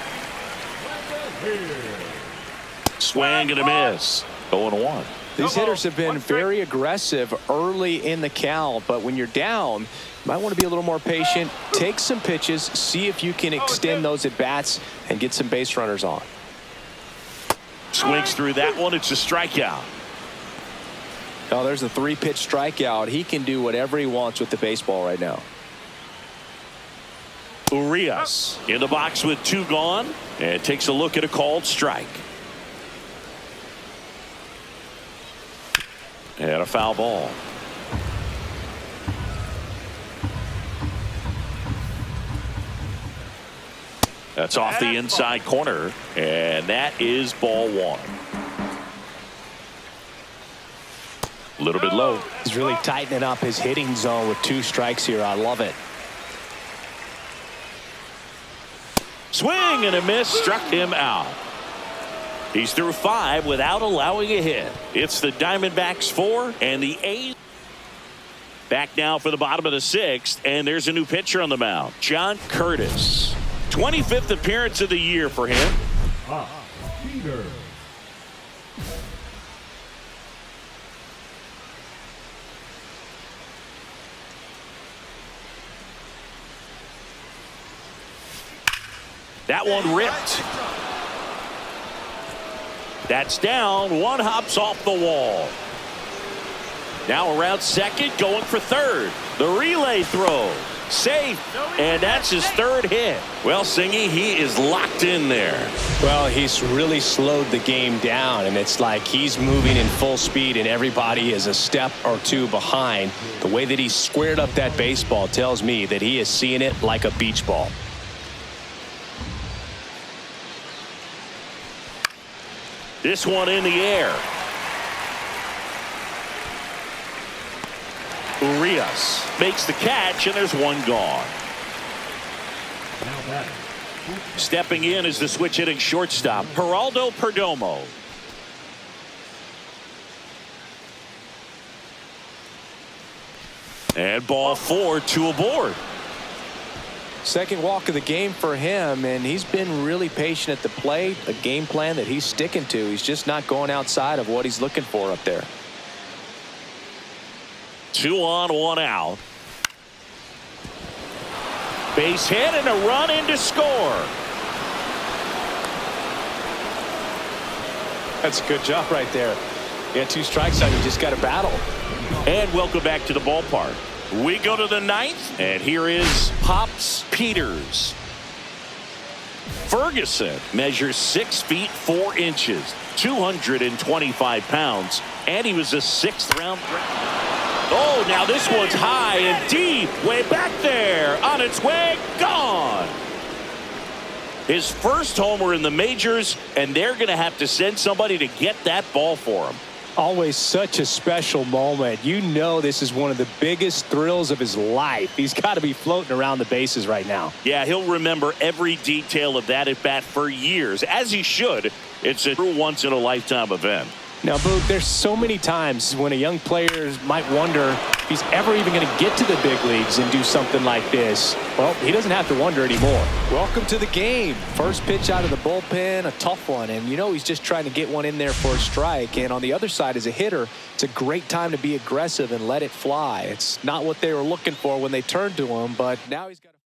Swing and a miss. 0-1. These hitters have been very aggressive early in the count, but when you're down, you might want to be a little more patient. Take some pitches, see if you can extend those at bats and get some base runners on. Swings through that one. It's a strikeout. Oh, there's a 3-pitch strikeout. He can do whatever he wants with the baseball right now. Urias in the box with 2 gone and takes a look at a called strike. And a foul ball. That's off the inside corner, and that is ball 1. A little bit low. He's really tightening up his hitting zone with 2 strikes here. I love it. Swing and a miss, struck him out. He's through 5 without allowing a hit. It's the Diamondbacks 4 and the A's. Back now for the bottom of the 6th, and there's a new pitcher on the mound, John Curtis. 25th appearance of the year for him. Peter. That one ripped. That's down. 1 hops off the wall. Now around second, going for third. The relay throw. Safe. And that's his 3rd hit. Well, Singy, he is locked in there. Well, he's really slowed the game down, and it's like he's moving in full speed and everybody is a step or 2 behind. The way that he squared up that baseball tells me that he is seeing it like a beach ball. This one in the air. Urias makes the catch, and there's 1 gone. Stepping in is the switch hitting shortstop, Geraldo Perdomo. And ball 4, 2 aboard. Second walk of the game for him, and he's been really patient at the plate. A game plan that he's sticking to. He's just not going outside of what he's looking for up there. 2 on, 1 out. Base hit and a run in to score. That's a good job right there. You got 2 strikes on you, just got to battle. And welcome back to the ballpark. We go to the 9th, and here is Pops Peters. Ferguson measures 6 feet 4 inches, 225 pounds, and he was a 6th round. Oh, now this one's high and deep, way back there, on its way, gone. His first homer in the majors, and they're going to have to send somebody to get that ball for him. Always such a special moment. You know this is one of the biggest thrills of his life. He's got to be floating around the bases right now. Yeah, he'll remember every detail of that at bat for years, as he should. It's a true once-in-a-lifetime event. Now, Boog, there's so many times when a young player might wonder if he's ever even going to get to the big leagues and do something like this. Well, he doesn't have to wonder anymore. Welcome to the game. First pitch out of the bullpen, a tough one. And you know he's just trying to get one in there for a strike. And on the other side, as a hitter, it's a great time to be aggressive and let it fly. It's not what they were looking for when they turned to him, but now he's got to...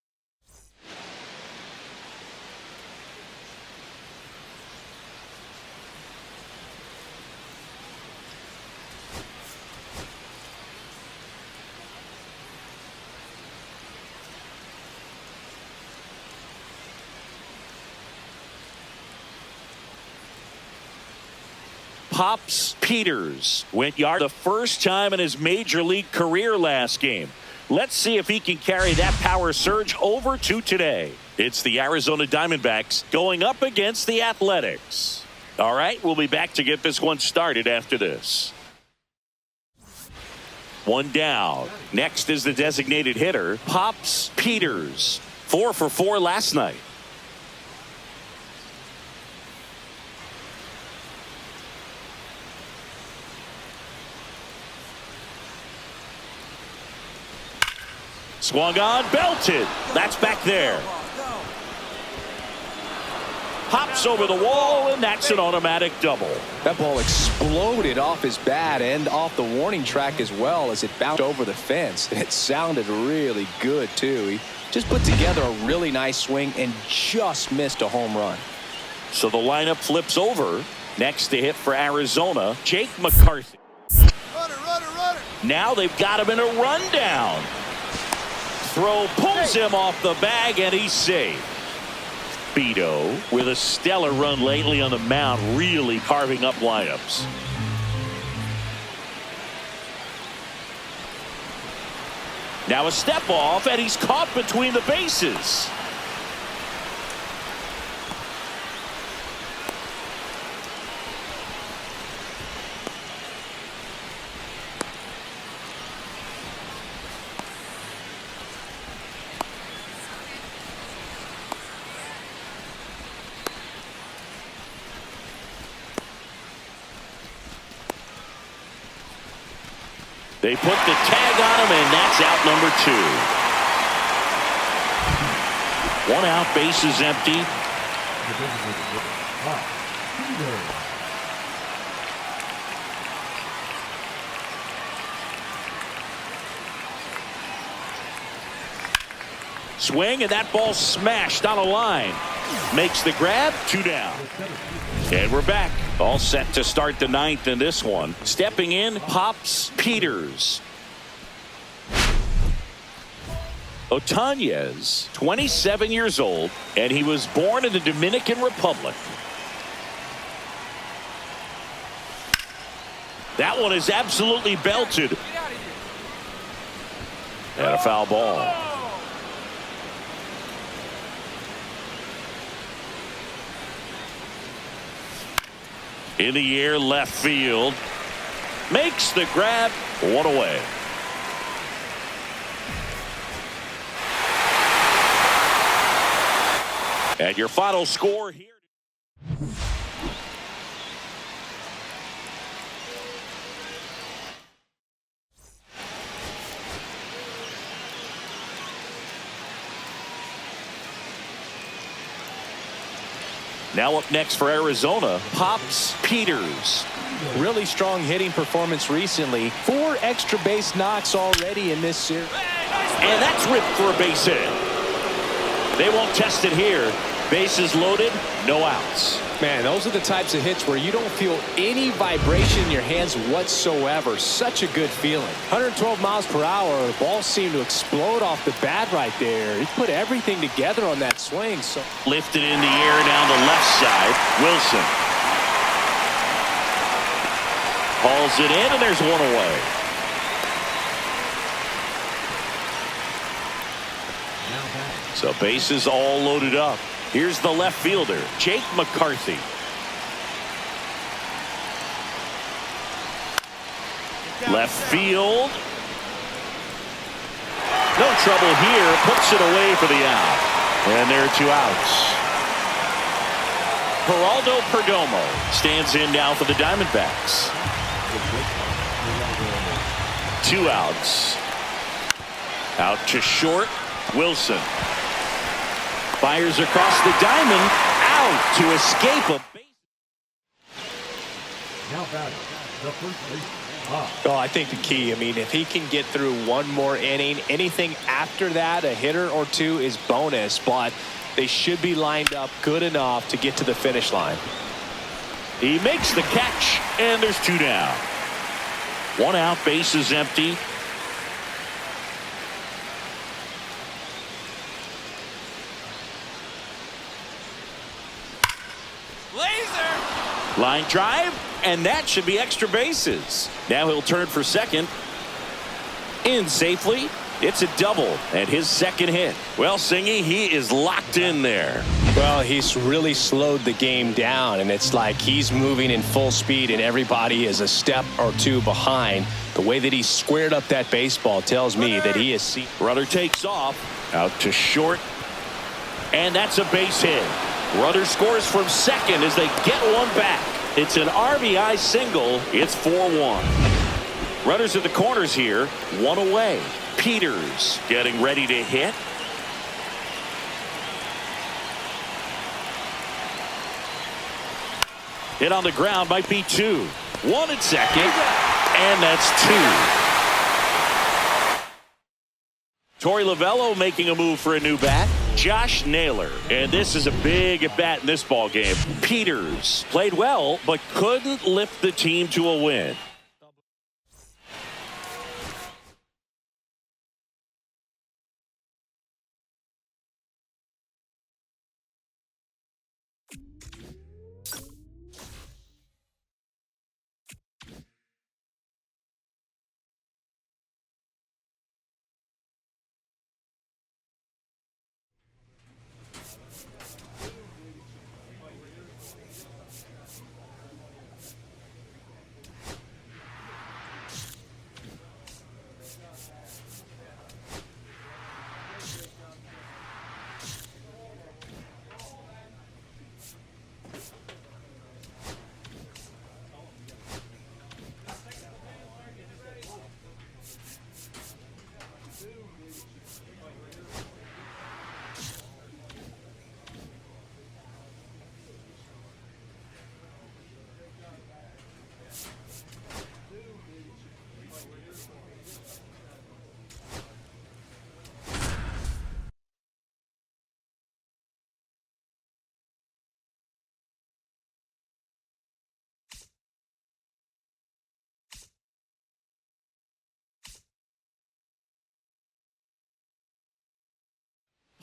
Pops Peters went yard the first time in his major league career last game. Let's see if he can carry that power surge over to today. It's the Arizona Diamondbacks going up against the Athletics. All right, we'll be back to get this one started after this. One down. Next is the designated hitter, Pops Peters. 4 for 4 last night. Swung on, belted. That's back there. Hops over the wall, and that's an automatic double. That ball exploded off his bat and off the warning track as well as it bounced over the fence. And it sounded really good, too. He just put together a really nice swing and just missed a home run. So the lineup flips over. Next to hit for Arizona, Jake McCarthy. Runner. Now they've got him in a rundown. Throw pulls him off the bag, and he's safe. Beto with a stellar run lately on the mound, really carving up lineups. Now a step off, and he's caught between the bases. They put the tag on him, and that's out number 2. 1 out, bases empty. Swing, and that ball smashed on a line. Makes the grab, 2 down. And we're back. All set to start the 9th in this one. Stepping in, Pops Peters. Otanez, 27 years old, and he was born in the Dominican Republic. That one is absolutely belted. And a foul ball. In the air, left field. Makes the grab, 1 away. And your final score here. Now up next for Arizona, Pops Peters. Really strong hitting performance recently. 4 extra base knocks already in this series. And that's ripped for a base hit. They won't test it here. Bases loaded, no outs. Man, those are the types of hits where you don't feel any vibration in your hands whatsoever. Such a good feeling. 112 miles per hour. The ball seemed to explode off the bat right there. He put everything together on that swing. So lifted in the air down the left side. Wilson hauls it in, and there's 1 away. So bases all loaded up. Here's the left fielder, Jake McCarthy. Left field. No trouble here. Puts it away for the out. And there are 2 outs. Geraldo Perdomo stands in now for the Diamondbacks. 2 outs. Out to short. Wilson fires across the diamond. Out to escape a base. Now batting, the first baseman. Oh, I think the key, I mean, if he can get through one more inning, anything after that, a hitter or 2 is bonus, but they should be lined up good enough to get to the finish line. He makes the catch, and there's 2 down. 1 out, base is empty. Laser! Line drive, and that should be extra bases. Now he'll turn for second. In safely. It's a double and his second hit. Well, Singy, he is locked in there. Well, he's really slowed the game down, and it's like he's moving in full speed and everybody is a step or 2 behind. The way that he squared up that baseball tells me that he is seen. Runner takes off. Out to short. And that's a base hit. Runner scores from second as they get one back. It's an RBI single. It's 4-1. Runners at the corners here. 1 away. Peters getting ready to hit. Hit on the ground might be 2. 1 at second. And that's 2. Torey Lovullo making a move for a new bat. Josh Naylor. And this is a big at bat in this ball game. Peters played well, but couldn't lift the team to a win.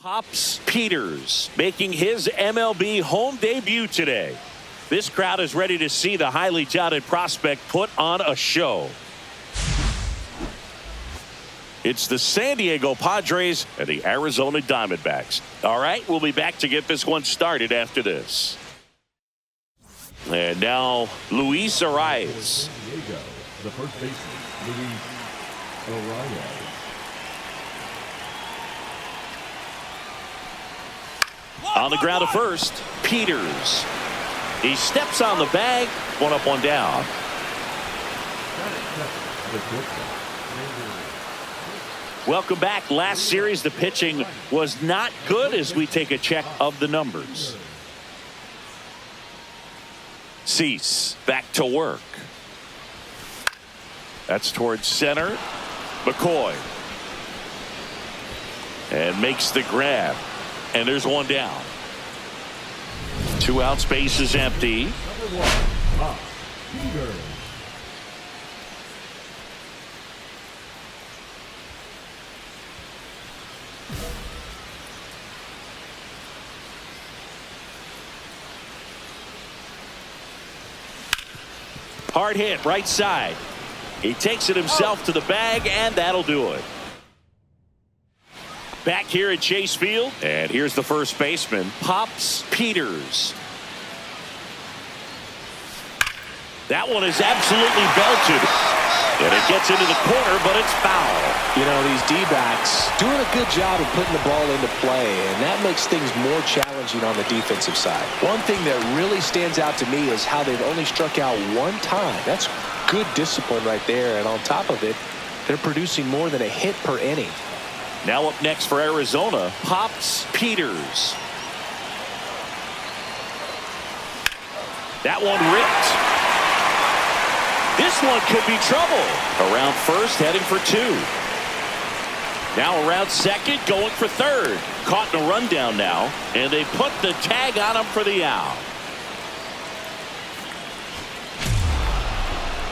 Pops Peters making his MLB home debut today. This crowd is ready to see the highly touted prospect put on a show. It's the San Diego Padres and the Arizona Diamondbacks. All right, we'll be back to get this one started after this. And now Luis Arias. San Diego, the first baseman, Luis Arias. On the ground at first, Peters. He steps on the bag. 1 up, 1 down. Welcome back. Last series, the pitching was not good as we take a check of the numbers. Cease back to work. That's towards center. McCoy. And makes the grab. And there's 1 down. 2 out, space is empty. Number 1, Peters. Hard hit, right side. He takes it himself to the bag, and that'll do it. Back here at Chase Field, and here's the first baseman, Pops Peters. That one is absolutely belted. And it gets into the corner, but it's foul. You know, these D-backs doing a good job of putting the ball into play, and that makes things more challenging on the defensive side. One thing that really stands out to me is how they've only struck out one time. That's good discipline right there, and on top of it, they're producing more than a hit per inning. Now up next for Arizona, Pops Peters. That one ripped. This one could be trouble. Around first, heading for 2. Now around second, going for third. Caught in a rundown now, and they put the tag on him for the out.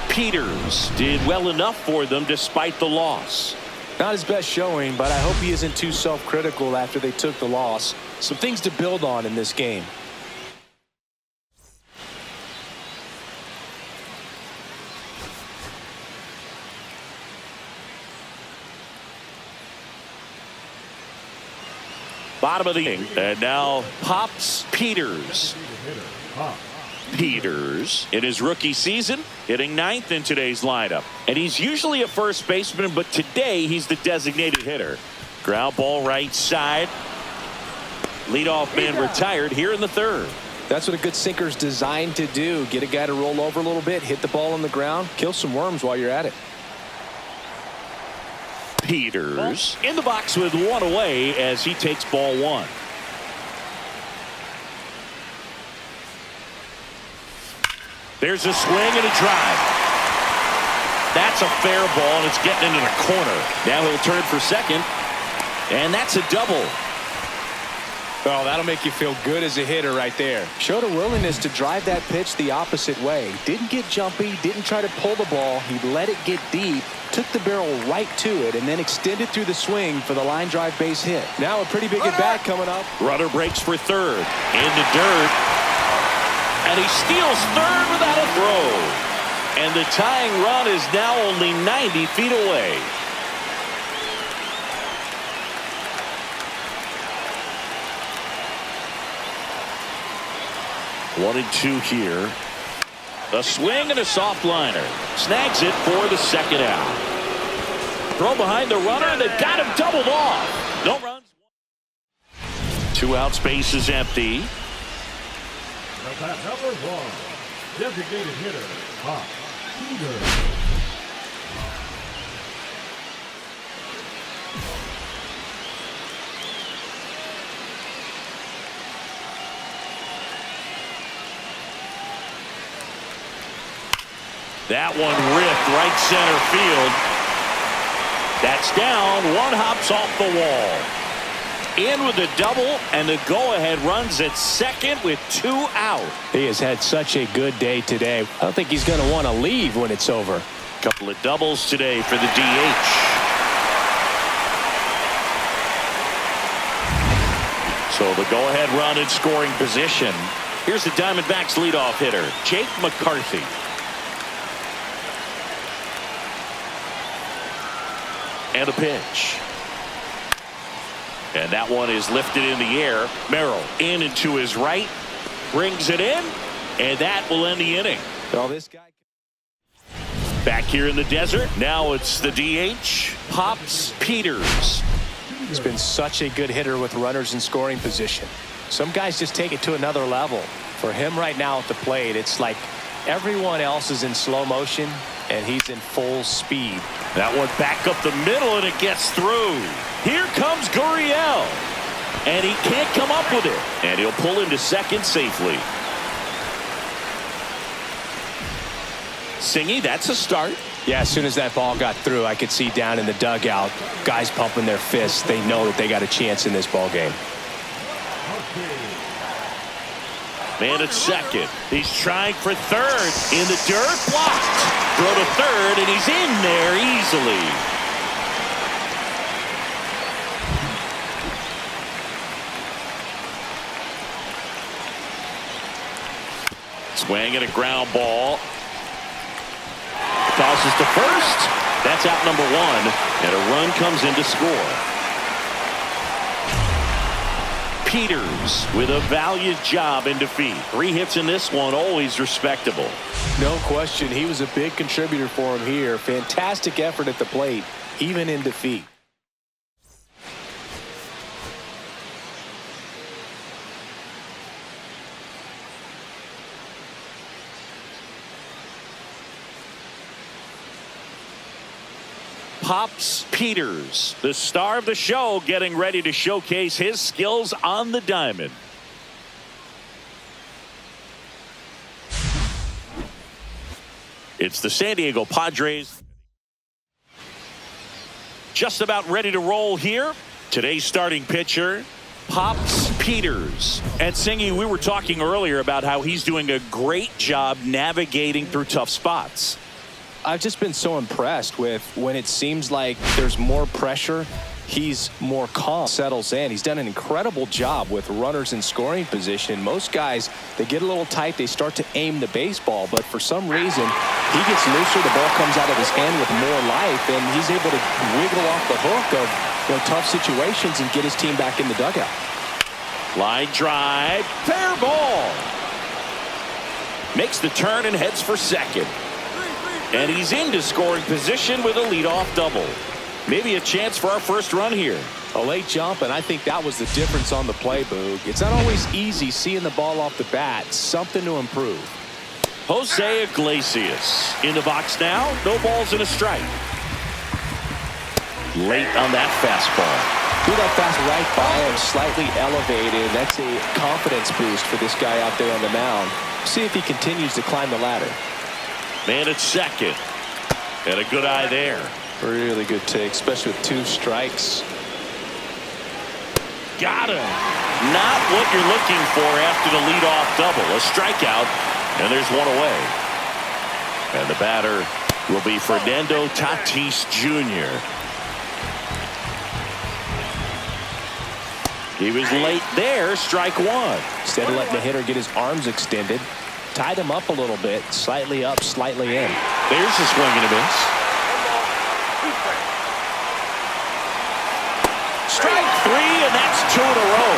Peters did well enough for them despite the loss. Not his best showing, but I hope he isn't too self-critical after they took the loss. Some things to build on in this game. Bottom of the inning, and now Pops Peters. Peters in his rookie season hitting 9th in today's lineup, and he's usually a first baseman, but today he's the designated hitter. Ground ball right side. Leadoff man retired here in the 3rd. That's what a good sinker's designed to do. Get a guy to roll over a little bit, hit the ball on the ground, kill some worms while you're at it. Peters in the box with 1 away as he takes ball 1. There's a swing and a drive. That's a fair ball, and it's getting into the corner. Now he'll turn for second, and that's a double. Oh, that'll make you feel good as a hitter right there. Showed a willingness to drive that pitch the opposite way. Didn't get jumpy, didn't try to pull the ball. He let it get deep, took the barrel right to it, and then extended through the swing for the line drive base hit. Now a pretty big at-bat coming up. Runner breaks for third. In the dirt. And he steals third without a throw. And the tying run is now only 90 feet away. One and 2 here. A swing and a soft liner. Snags it for the second out. Throw behind the runner, and they've got him doubled off. No runs. 2 outs, base is empty. The bat number 1, designated hitter, Pops Peters. That one ripped right center field. That's down. 1 hops off the wall. In with a double, and the go-ahead runs at second with 2 out. He has had such a good day today. I don't think he's going to want to leave when it's over. Couple of doubles today for the DH. So the go-ahead run in scoring position. Here's the Diamondbacks leadoff hitter, Jake McCarthy. And a pitch. And that one is lifted in the air. Merrill in and to his right. Brings it in. And that will end the inning. Well, this guy... Back here in the desert. Now it's the DH, Pops Peters. He's been such a good hitter with runners in scoring position. Some guys just take it to another level. For him right now at the plate, it's like everyone else is in slow motion, and he's in full speed. That one back up the middle, and it gets through. Here comes Gurriel, and he can't come up with it. And he'll pull into second safely. Singy, that's a start. Yeah, as soon as that ball got through, I could see down in the dugout, guys pumping their fists. They know that they got a chance in this ball game. Man at second. He's trying for third. In the dirt, blocked. Throw to third, and he's in there easily. Swing and a ground ball. Tosses to first. That's out number 1, and a run comes in to score. Peters with a valiant job in defeat. 3 hits in this one, always respectable. No question, he was a big contributor for him here. Fantastic effort at the plate, even in defeat. Pops Peters, the star of the show, getting ready to showcase his skills on the diamond. It's the San Diego Padres. Just about ready to roll here. Today's starting pitcher, Pops Peters. And Singy, we were talking earlier about how he's doing a great job navigating through tough spots. I've just been so impressed with when it seems like there's more pressure, he's more calm, settles in. He's done an incredible job with runners in scoring position. Most guys, they get a little tight, they start to aim the baseball, but for some reason, he gets looser, the ball comes out of his hand with more life, and he's able to wiggle off the hook of tough situations and get his team back in the dugout. Line drive, fair ball. Makes the turn and heads for second. And he's into scoring position with a leadoff double. Maybe a chance for our first run here. A late jump, and I think that was the difference on the play, Boog. It's not always easy seeing the ball off the bat. Something to improve. Jose Iglesias in the box now. No balls and a strike. Late on that fastball. Threw that fast right by him, slightly elevated. That's a confidence boost for this guy out there on the mound. See if he continues to climb the ladder. Man at second. And a good eye there. Really good take, especially with 2 strikes. Got him. Not what you're looking for after the leadoff double. A strikeout, and there's one away. And the batter will be Fernando Tatis Jr. He was late there, strike 1. Instead of letting the hitter get his arms extended, tied him up a little bit, slightly up, slightly in. There's a swing and a miss. Strike 3, and that's 2 in a row.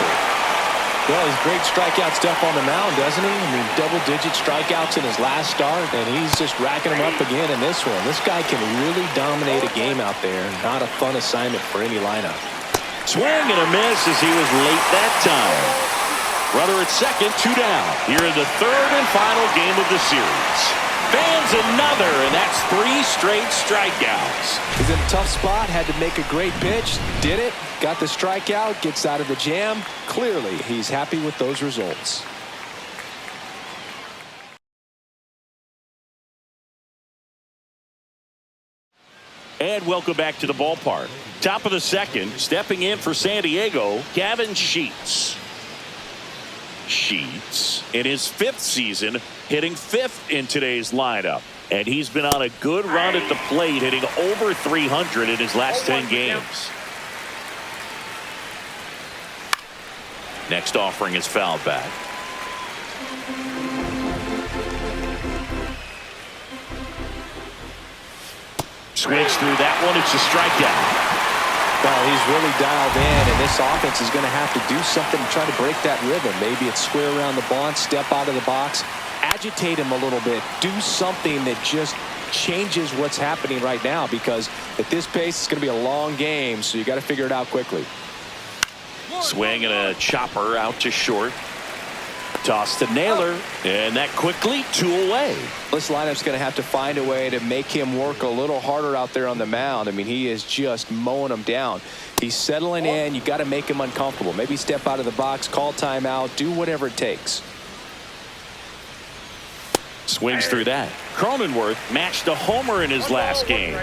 Well, he's great strikeout stuff on the mound, doesn't he? I mean, double-digit strikeouts in his last start, and he's just racking them up again in this one. This guy can really dominate a game out there. Not a fun assignment for any lineup. Swing and a miss as he was late that time. Runner at second, 2 down. Here in the 3rd and final game of the series. Fans another, and that's 3 straight strikeouts. He's in a tough spot, had to make a great pitch, did it, got the strikeout, gets out of the jam. Clearly, he's happy with those results. And welcome back to the ballpark. Top of the 2nd, stepping in for San Diego, Gavin Sheets. Sheets in his 5th season, hitting 5th in today's lineup. And he's been on a good run at the plate, hitting over 300 in his last 10 games. Next offering is fouled back. Swings through that one. It's a strikeout. Well, he's really dialed in, and this offense is going to have to do something to try to break that rhythm. Maybe it's square around the bunt, step out of the box, agitate him a little bit, do something that just changes what's happening right now, because at this pace, it's going to be a long game, so you got to figure it out quickly. Swing and a chopper out to short. Toss to Naylor, and that quickly 2 away. This lineup's going to have to find a way to make him work a little harder out there on the mound. I mean, he is just mowing them down. He's settling in. You got to make him uncomfortable. Maybe step out of the box, call timeout, do whatever it takes. Swings through that. Cronenworth matched a homer in his last game.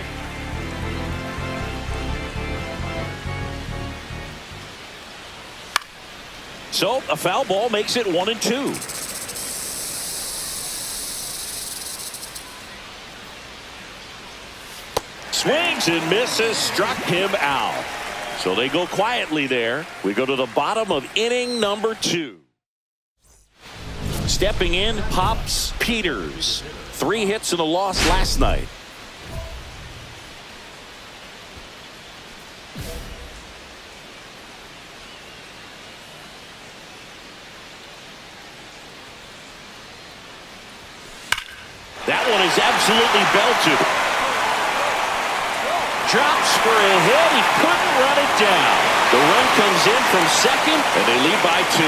So a foul ball makes it 1-2. Swings and misses, struck him out. So they go quietly there. We go to the bottom of inning number 2. Stepping in, Pops Peters. 3 hits and a loss last night. That one is absolutely belted. Drops for a hit. He couldn't run it down. The run comes in from second, and they lead by 2.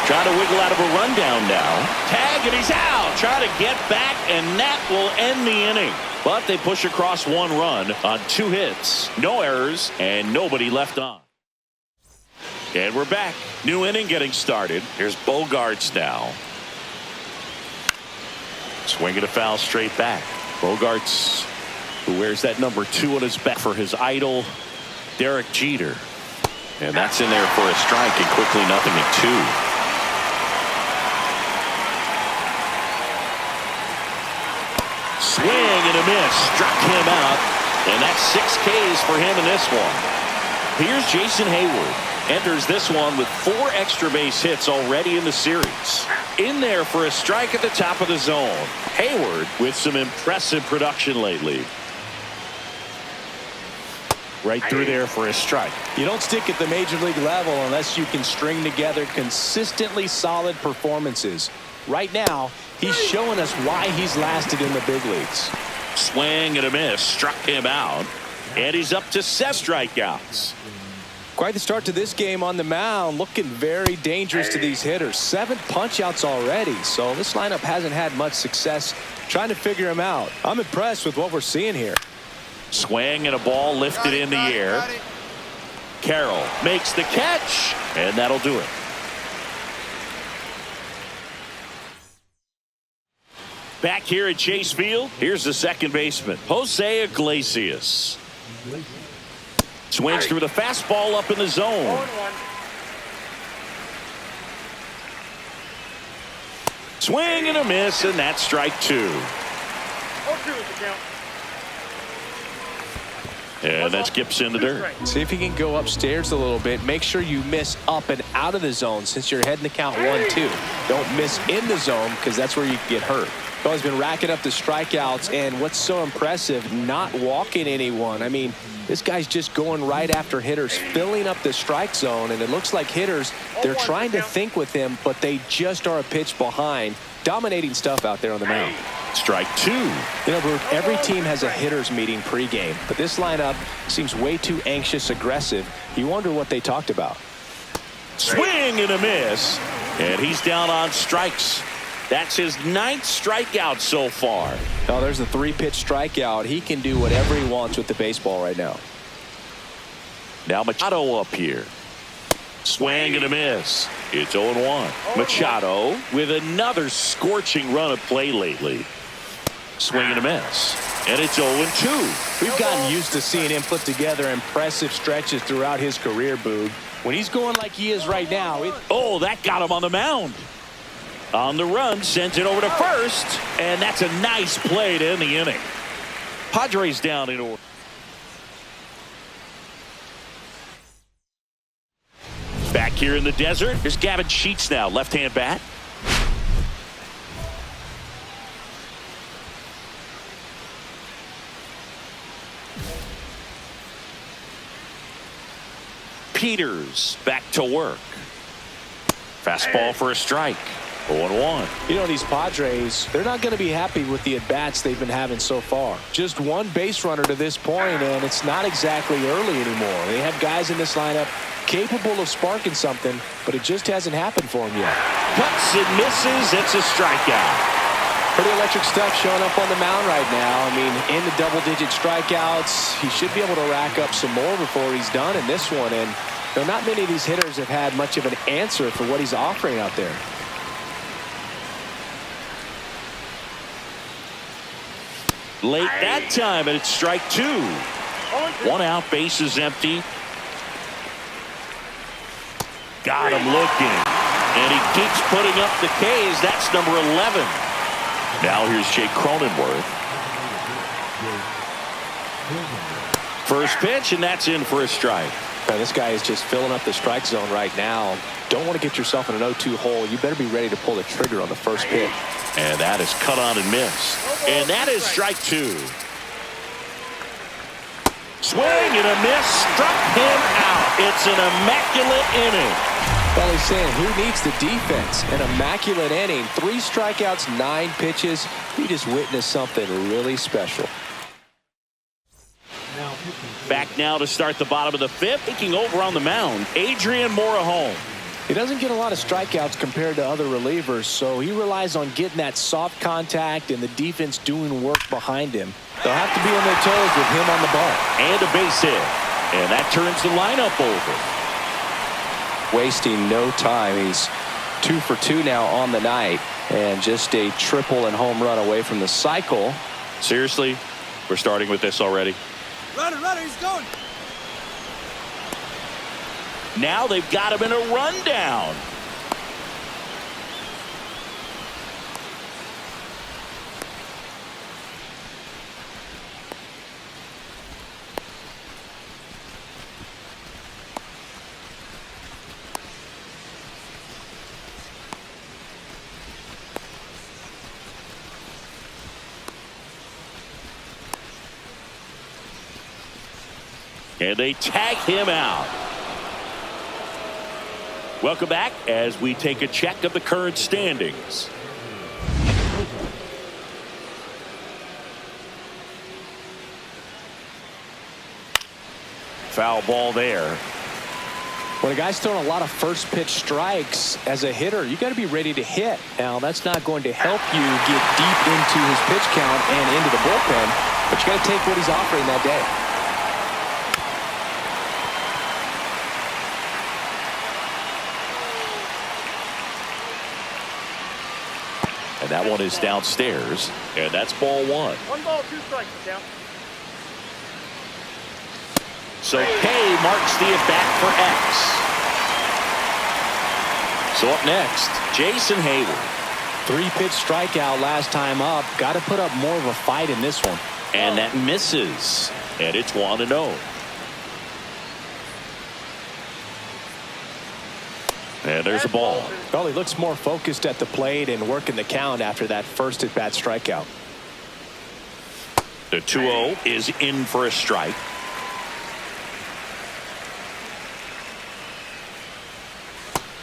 Trying to wiggle out of a rundown now. Tag, and he's out. Trying to get back, and that will end the inning. But they push across 1 run on 2 hits. No errors, and nobody left on. And we're back. New inning getting started. Here's Bogarts now. Swinging a foul straight back. Bogarts, who wears that number 2 on his back for his idol, Derek Jeter. And that's in there for a strike, and quickly 0-2. Swing and a miss. Struck him out. And that's 6 Ks for him in this one. Here's Jason Hayward. Enters this one with 4 extra base hits already in the series. In there for a strike at the top of the zone. Hayward with some impressive production lately. Right through there for a strike. You don't stick at the major league level unless you can string together consistently solid performances. Right now, he's showing us why he's lasted in the big leagues. Swing and a miss. Struck him out. And he's up to 7 strikeouts. Quite the start to this game on the mound. Looking very dangerous to these hitters. 7 punch-outs already. So this lineup hasn't had much success trying to figure him out. I'm impressed with what we're seeing here. Swing and a ball lifted in the air. Carroll makes the catch, and that'll do it. Back here at Chase Field, here's the second baseman, Jose Iglesias. Swings through the fastball up in the zone. Swing and a miss, and that's strike 2. And that skips in the dirt. See if he can go upstairs a little bit. Make sure you miss up and out of the zone since you're heading to count 1-2. Don't miss in the zone because that's where you can get hurt. He's been racking up the strikeouts, and what's so impressive, not walking anyone. I mean, this guy's just going right after hitters, filling up the strike zone, and it looks like hitters, they're trying to think with him, but they just are a pitch behind. Dominating stuff out there on the mound. Strike 2. You know, Brute, every team has a hitters meeting pregame, but this lineup seems way too anxious, aggressive. You wonder what they talked about. Swing and a miss, and he's down on strikes. That's his 9th strikeout so far. Oh, there's a 3-pitch strikeout. He can do whatever he wants with the baseball right now. Now Machado up here. Swing and a miss. It's 0-1. Machado with another scorching run of play lately. Swing and a miss. And it's 0-2. We've gotten used to seeing him put together impressive stretches throughout his career, Boog. When he's going like he is right now. Oh, that got him on the mound. On the run, sends it over to first, and that's a nice play to end the inning. Padres down in order. Back here in the desert, here's Gavin Sheets now, left-hand bat. Peters back to work. Fastball for a strike. 0-1. You know, these Padres, they're not going to be happy with the at-bats they've been having so far. Just 1 base runner to this point, and it's not exactly early anymore. They have guys in this lineup capable of sparking something, but it just hasn't happened for them yet. Cuts and misses. It's a strikeout. Pretty electric stuff showing up on the mound right now. I mean, in the double-digit strikeouts, he should be able to rack up some more before he's done in this one. And you know, not many of these hitters have had much of an answer for what he's offering out there. Late that time, and it's strike 2. 1 out, base is empty. Got him looking. And he keeps putting up the Ks. That's number 11. Now here's Jake Cronenworth. First pitch, and that's in for a strike. Now, this guy is just filling up the strike zone right now. Don't want to get yourself in an 0-2 hole. You better be ready to pull the trigger on the first pitch. And that is cut on and missed. And that is strike 2. Swing and a miss. Struck him out. It's an immaculate inning. Well, he's saying, who needs the defense? An immaculate inning, 3 strikeouts, 9 pitches. We just witnessed something really special. Back now to start the bottom of the 5th. Taking over on the mound, Adrian Morejon. He doesn't get a lot of strikeouts compared to other relievers, so he relies on getting that soft contact and the defense doing work behind him. They'll have to be on their toes with him on the ball. And a base hit. And that turns the lineup over. Wasting no time. He's 2 for 2 now on the night, and just a triple and home run away from the cycle. Seriously, we're starting with this already. Runner, he's going. Now they've got him in a rundown. And they tag him out. Welcome back as we take a check of the current standings. Foul ball there. When a guy's throwing a lot of first pitch strikes as a hitter, you got to be ready to hit. Now, that's not going to help you get deep into his pitch count and into the bullpen, but you got to take what he's offering that day. And that one is downstairs, and that's ball 1. 1 ball, 2 strikes, down. So K marks the at bat for X. So up next, Jason Hayward. 3-pitch strikeout last time up. Got to put up more of a fight in this one. And that misses, and it's 1-0. And there's a ball. Well, he looks more focused at the plate and working the count after that first at-bat strikeout. The 2-0 is in for a strike.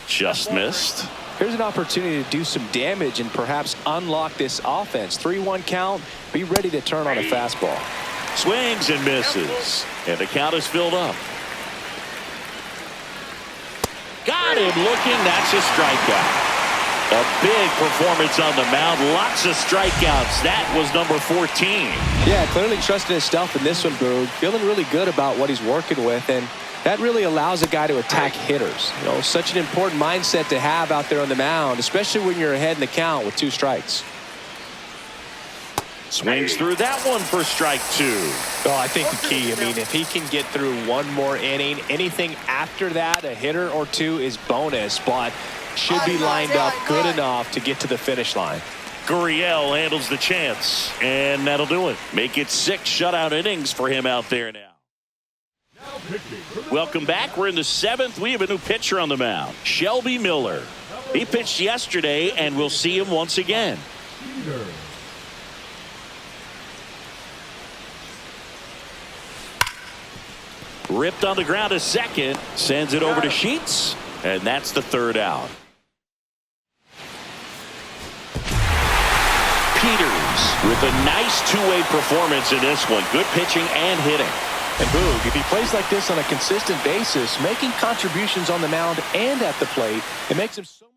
Just missed. Here's an opportunity to do some damage and perhaps unlock this offense. 3-1 count. Be ready to turn on a fastball. Swings and misses. And the count is filled up. Got him looking. That's a strikeout. A big performance on the mound. Lots of strikeouts. That was number 14. Yeah, clearly trusting his stuff in this one, Boog. Feeling really good about what he's working with, and that really allows a guy to attack hitters. You know, such an important mindset to have out there on the mound, especially when you're ahead in the count with 2 strikes. Swings through that one for strike 2. Oh, I think the key, I mean, if he can get through one more inning, anything after that, a hitter or 2 is bonus, but should be lined up good enough to get to the finish line. Gurriel handles the chance, and that'll do it. Make it 6 shutout innings for him out there now. Welcome back. We're in the 7th. We have a new pitcher on the mound, Shelby Miller. He pitched yesterday, and we'll see him once again. Ripped on the ground to second, sends it over to Sheets, and that's the 3rd out. Peters with a nice 2-way performance in this one. Good pitching and hitting. And Boog, if he plays like this on a consistent basis, making contributions on the mound and at the plate, it makes him so much.